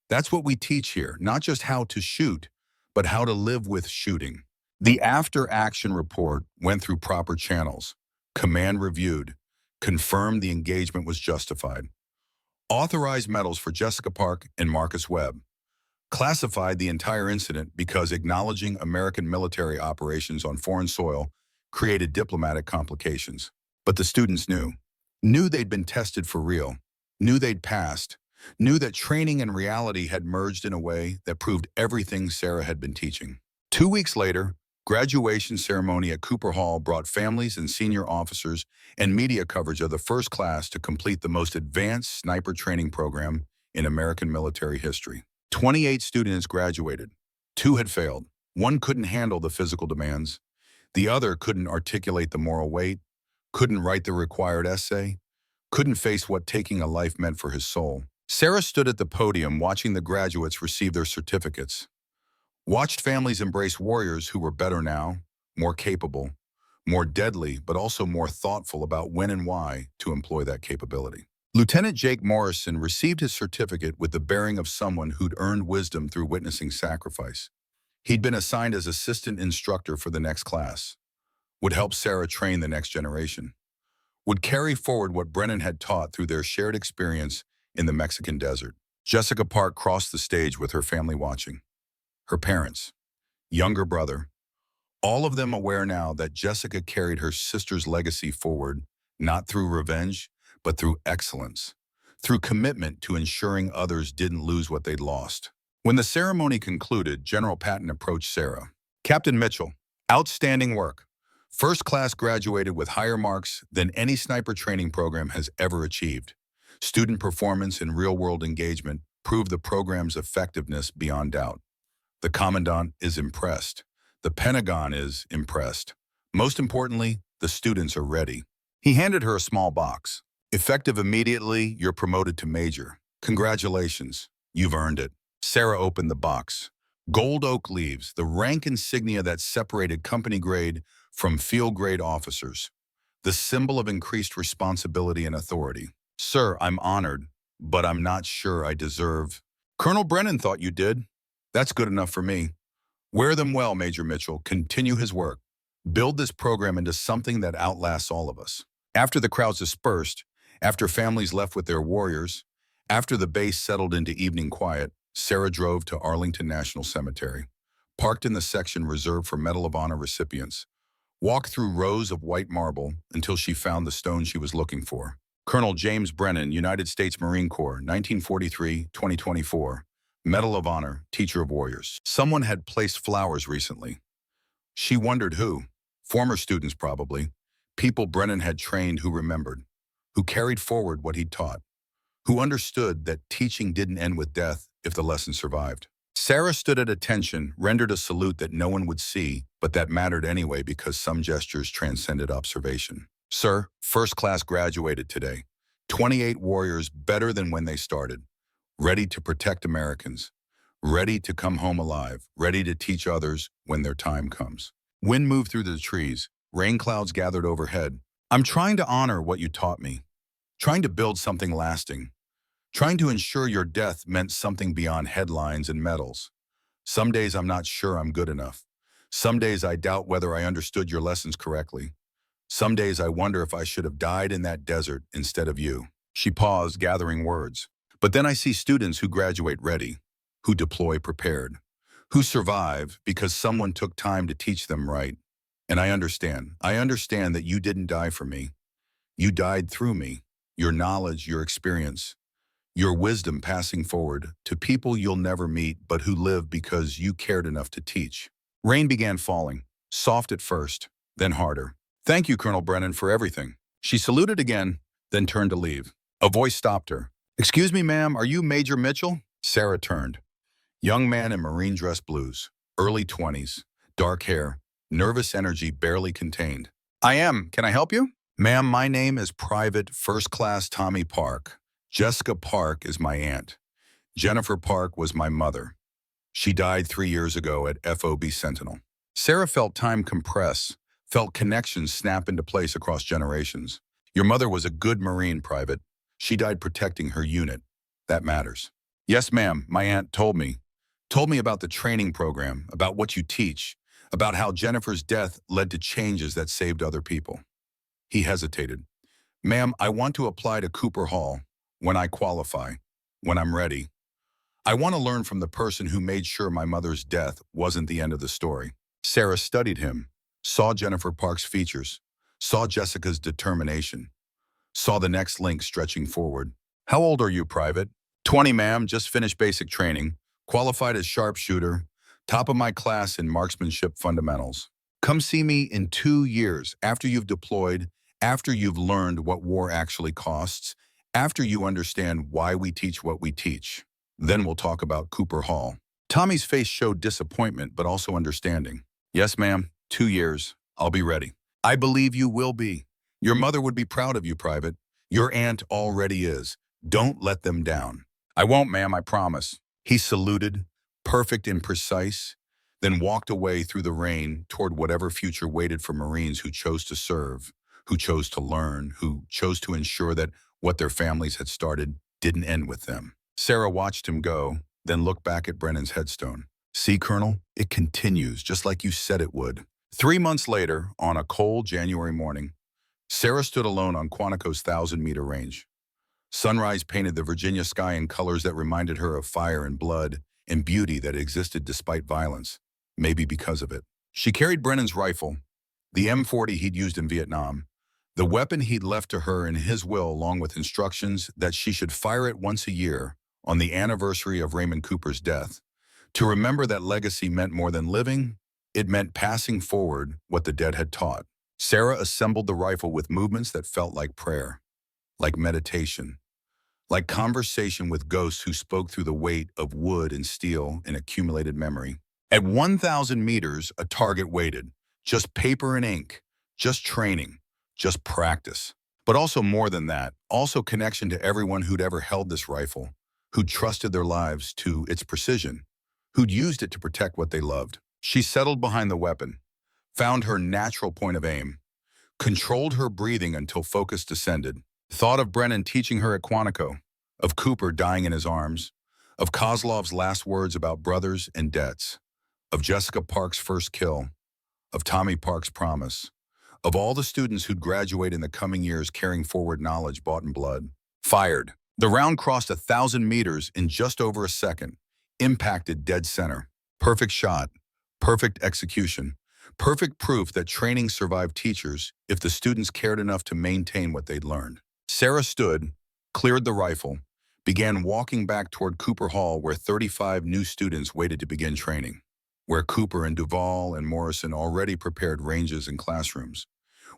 Speaker 1: That's what we teach here, not just how to shoot, but how to live with shooting. The after-action report went through proper channels. Command reviewed, confirmed the engagement was justified. Authorized medals for Jessica Park and Marcus Webb. Classified the entire incident because acknowledging American military operations on foreign soil created diplomatic complications. But the students knew they'd been tested for real, knew they'd passed, knew that training and reality had merged in a way that proved everything Sarah had been teaching. 2 weeks later, graduation ceremony at Cooper Hall brought families and senior officers and media coverage of the first class to complete the most advanced sniper training program in American military history. 28 students graduated. 2 had failed. 1 couldn't handle the physical demands. The other couldn't articulate the moral weight, couldn't write the required essay, couldn't face what taking a life meant for his soul. Sarah stood at the podium watching the graduates receive their certificates. Watched families embrace warriors who were better now, more capable, more deadly, but also more thoughtful about when and why to employ that capability. Lieutenant Jake Morrison received his certificate with the bearing of someone who'd earned wisdom through witnessing sacrifice. He'd been assigned as assistant instructor for the next class, would help Sarah train the next generation, would carry forward what Brennan had taught through their shared experience in the Mexican desert. Jessica Park crossed the stage with her family watching. Her parents, younger brother, all of them aware now that Jessica carried her sister's legacy forward, not through revenge, but through excellence, through commitment to ensuring others didn't lose what they'd lost. When the ceremony concluded, General Patton approached Sarah. Captain Mitchell, outstanding work. First class graduated with higher marks than any sniper training program has ever achieved. Student performance and real-world engagement proved the program's effectiveness beyond doubt. The Commandant is impressed. The Pentagon is impressed. Most importantly, the students are ready. He handed her a small box. Effective immediately, you're promoted to major. Congratulations, you've earned it. Sarah opened the box. Gold oak leaves, the rank insignia that separated company grade from field grade officers, the symbol of increased responsibility and authority. Sir, I'm honored, but I'm not sure I deserve. Colonel Brennan thought you did. That's good enough for me. Wear them well, Major Mitchell. Continue his work. Build this program into something that outlasts all of us. After the crowds dispersed, after families left with their warriors, after the base settled into evening quiet, Sarah drove to Arlington National Cemetery, parked in the section reserved for Medal of Honor recipients, walked through rows of white marble until she found the stone she was looking for. Colonel James Brennan, United States Marine Corps, 1943-2024, Medal of Honor, Teacher of Warriors. Someone had placed flowers recently. She wondered who. Former students, probably. People Brennan had trained who remembered, who carried forward what he'd taught, who understood that teaching didn't end with death if the lesson survived. Sarah stood at attention, rendered a salute that no one would see, but that mattered anyway because some gestures transcended observation. Sir, first class graduated today. 28 warriors better than when they started, ready to protect Americans, ready to come home alive, ready to teach others when their time comes. Wind moved through the trees, rain clouds gathered overhead. I'm trying to honor what you taught me, trying to build something lasting, trying to ensure your death meant something beyond headlines and medals. Some days I'm not sure I'm good enough. Some days I doubt whether I understood your lessons correctly. Some days I wonder if I should have died in that desert instead of you. She paused, gathering words. But then I see students who graduate ready, who deploy prepared, who survive because someone took time to teach them right. And I understand. I understand that you didn't die for me. You died through me, your knowledge, your experience, your wisdom passing forward to people you'll never meet but who live because you cared enough to teach. Rain began falling, soft at first, then harder. Thank you, Colonel Brennan, for everything. She saluted again, then turned to leave. A voice stopped her. Excuse me, ma'am, are you Major Mitchell? Sarah turned. Young man in marine dress blues, early 20s, dark hair, nervous energy barely contained. I am. Can I help you? Ma'am, my name is Private First Class Tommy Park. Jessica Park is my aunt. Jennifer Park was my mother. She died 3 years ago at FOB Sentinel. Sarah felt time compress, felt connections snap into place across generations. Your mother was a good Marine, Private. She died protecting her unit. That matters. Yes, ma'am, my aunt told me. Told me about the training program, about what you teach, about how Jennifer's death led to changes that saved other people. He hesitated. Ma'am, I want to apply to Cooper Hall when I qualify, when I'm ready. I want to learn from the person who made sure my mother's death wasn't the end of the story. Sarah studied him, saw Jennifer Park's features, saw Jessica's determination, saw the next link stretching forward. How old are you, Private? 20, ma'am, just finished basic training, qualified as sharpshooter, top of my class in marksmanship fundamentals. Come see me in 2 years after you've deployed, after you've learned what war actually costs, after you understand why we teach what we teach. Then we'll talk about Cooper Hall. Tommy's face showed disappointment, but also understanding. Yes, ma'am, 2 years. I'll be ready. I believe you will be. Your mother would be proud of you, Private. Your aunt already is. Don't let them down. I won't, ma'am, I promise. He saluted, perfect and precise, then walked away through the rain toward whatever future waited for Marines who chose to serve, who chose to learn, who chose to ensure that what their families had started didn't end with them. Sarah watched him go, then looked back at Brennan's headstone. See, Colonel, it continues just like you said it would. 3 months later, on a cold January morning, Sarah stood alone on Quantico's 1,000-meter range. Sunrise painted the Virginia sky in colors that reminded her of fire and blood and beauty that existed despite violence, maybe because of it. She carried Brennan's rifle, the M40 he'd used in Vietnam, the weapon he'd left to her in his will along with instructions that she should fire it once a year on the anniversary of Raymond Cooper's death. To remember that legacy meant more than living, it meant passing forward what the dead had taught. Sarah assembled the rifle with movements that felt like prayer, like meditation, like conversation with ghosts who spoke through the weight of wood and steel and accumulated memory. At 1,000 meters, a target waited. Just paper and ink, just training, just practice. But also more than that, also connection to everyone who'd ever held this rifle, who trusted their lives to its precision, who'd used it to protect what they loved. She settled behind the weapon, found her natural point of aim, controlled her breathing until focus descended, thought of Brennan teaching her at Quantico, of Cooper dying in his arms, of Kozlov's last words about brothers and debts, of Jessica Park's first kill, of Tommy Park's promise, of all the students who'd graduate in the coming years carrying forward knowledge bought in blood. Fired. The round crossed 1,000 meters in just over a second, impacted dead center. Perfect shot, perfect execution, perfect proof that training survived teachers if the students cared enough to maintain what they'd learned. Sarah stood, cleared the rifle, began walking back toward Cooper Hall where 35 new students waited to begin training, where Cooper and Duvall and Morrison already prepared ranges and classrooms,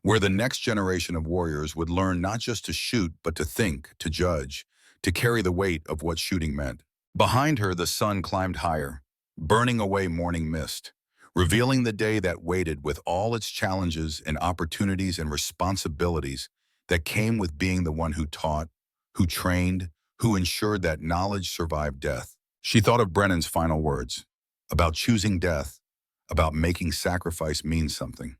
Speaker 1: where the next generation of warriors would learn not just to shoot, but to think, to judge, to carry the weight of what shooting meant. Behind her, the sun climbed higher, burning away morning mist, revealing the day that waited with all its challenges and opportunities and responsibilities that came with being the one who taught, who trained, who ensured that knowledge survived death. She thought of Brennan's final words, about choosing death, about making sacrifice mean something,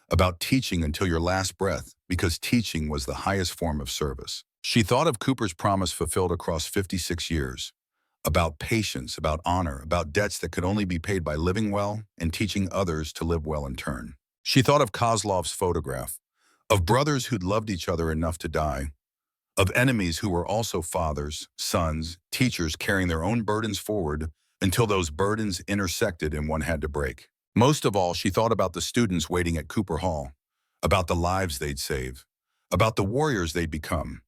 Speaker 1: about teaching until your last breath, because teaching was the highest form of service. She thought of Cooper's promise fulfilled across 56 years, about patience, about honor, about debts that could only be paid by living well and teaching others to live well in turn. She thought of Kozlov's photograph, of brothers who'd loved each other enough to die, of enemies who were also fathers, sons, teachers carrying their own burdens forward until those burdens intersected and one had to break. Most of all, she thought about the students waiting at Cooper Hall, about the lives they'd save, about the warriors they'd become,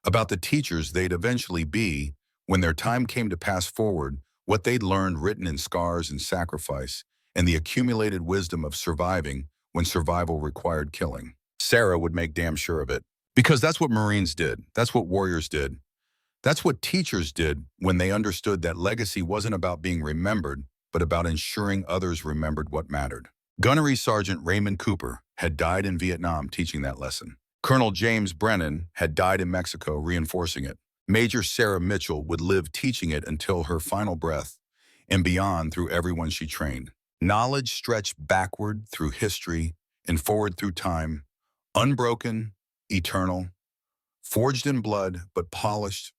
Speaker 1: about the teachers they'd eventually be when their time came to pass forward what they'd learned written in scars and sacrifice and the accumulated wisdom of surviving when survival required killing. Sarah would make damn sure of it. Because that's what Marines did. That's what warriors did. That's what teachers did when they understood that legacy wasn't about being remembered, but about ensuring others remembered what mattered. Gunnery Sergeant Raymond Cooper had died in Vietnam teaching that lesson. Colonel James Brennan had died in Mexico reinforcing it. Major Sarah Mitchell would live teaching it until her final breath, and beyond through everyone she trained. Knowledge stretched backward through history and forward through time, unbroken, eternal, forged in blood but polished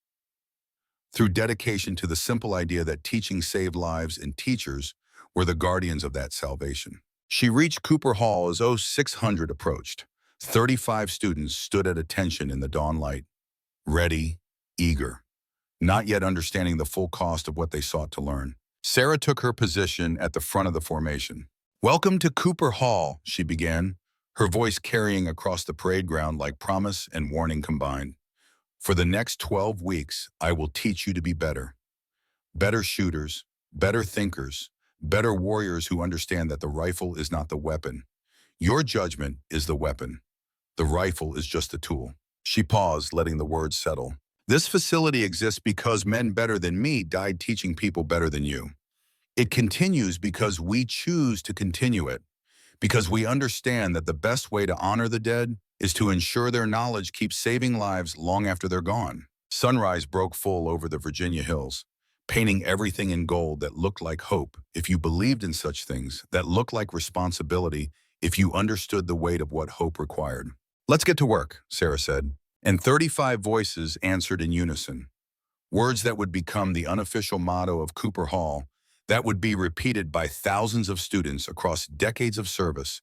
Speaker 1: through dedication to the simple idea that teaching saved lives and teachers were the guardians of that salvation. She reached Cooper Hall as 0600 approached. 35 students stood at attention in the dawn light, ready, eager, not yet understanding the full cost of what they sought to learn. Sarah took her position at the front of the formation. "Welcome to Cooper Hall," she began, her voice carrying across the parade ground like promise and warning combined. "For the next 12 weeks, I will teach you to be better. Better shooters, better thinkers, better warriors who understand that the rifle is not the weapon. Your judgment is the weapon. The rifle is just a tool." She paused, letting the words settle. "This facility exists because men better than me died teaching people better than you. It continues because we choose to continue it, because we understand that the best way to honor the dead is to ensure their knowledge keeps saving lives long after they're gone." Sunrise broke full over the Virginia hills, painting everything in gold that looked like hope if you believed in such things, that looked like responsibility if you understood the weight of what hope required. "Let's get to work," Sarah said, and 35 voices answered in unison. Words that would become the unofficial motto of Cooper Hall, that would be repeated by thousands of students across decades of service,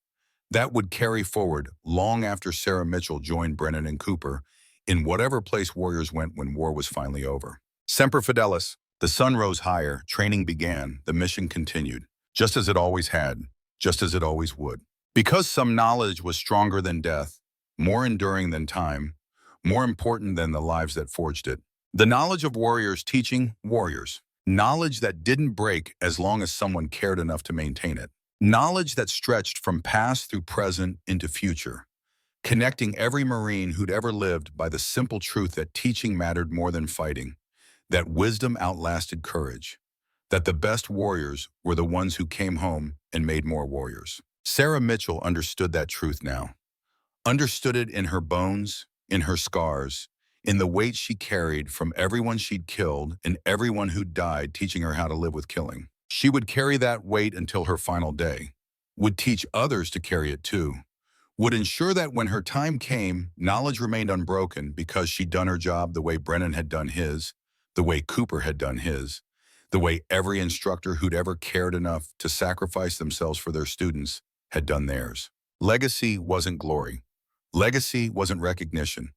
Speaker 1: that would carry forward long after Sarah Mitchell joined Brennan and Cooper in whatever place warriors went when war was finally over. Semper Fidelis. The sun rose higher, training began, the mission continued, just as it always had, just as it always would. Because some knowledge was stronger than death, more enduring than time, more important than the lives that forged it. The knowledge of warriors teaching warriors. Knowledge that didn't break as long as someone cared enough to maintain it. Knowledge that stretched from past through present into future, connecting every Marine who'd ever lived by the simple truth that teaching mattered more than fighting, that wisdom outlasted courage, that the best warriors were the ones who came home and made more warriors. Sarah Mitchell understood that truth now. Understood it in her bones, in her scars, in the weight she carried from everyone she'd killed and everyone who'd died teaching her how to live with killing. She would carry that weight until her final day, would teach others to carry it too, would ensure that when her time came, knowledge remained unbroken because she'd done her job the way Brennan had done his, the way Cooper had done his, the way every instructor who'd ever cared enough to sacrifice themselves for their students had done theirs. Legacy wasn't glory. Legacy wasn't recognition.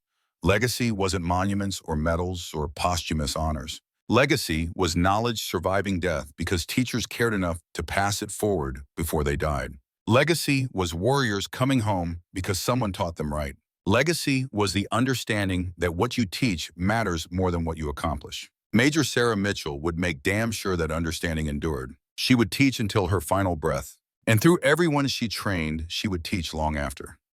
Speaker 1: Legacy wasn't monuments or medals or posthumous honors. Legacy was knowledge surviving death because teachers cared enough to pass it forward before they died. Legacy was warriors coming home because someone taught them right. Legacy was the understanding that what you teach matters more than what you accomplish. Major Sarah Mitchell would make damn sure that understanding endured. She would teach until her final breath, and through everyone she trained, she would teach long after.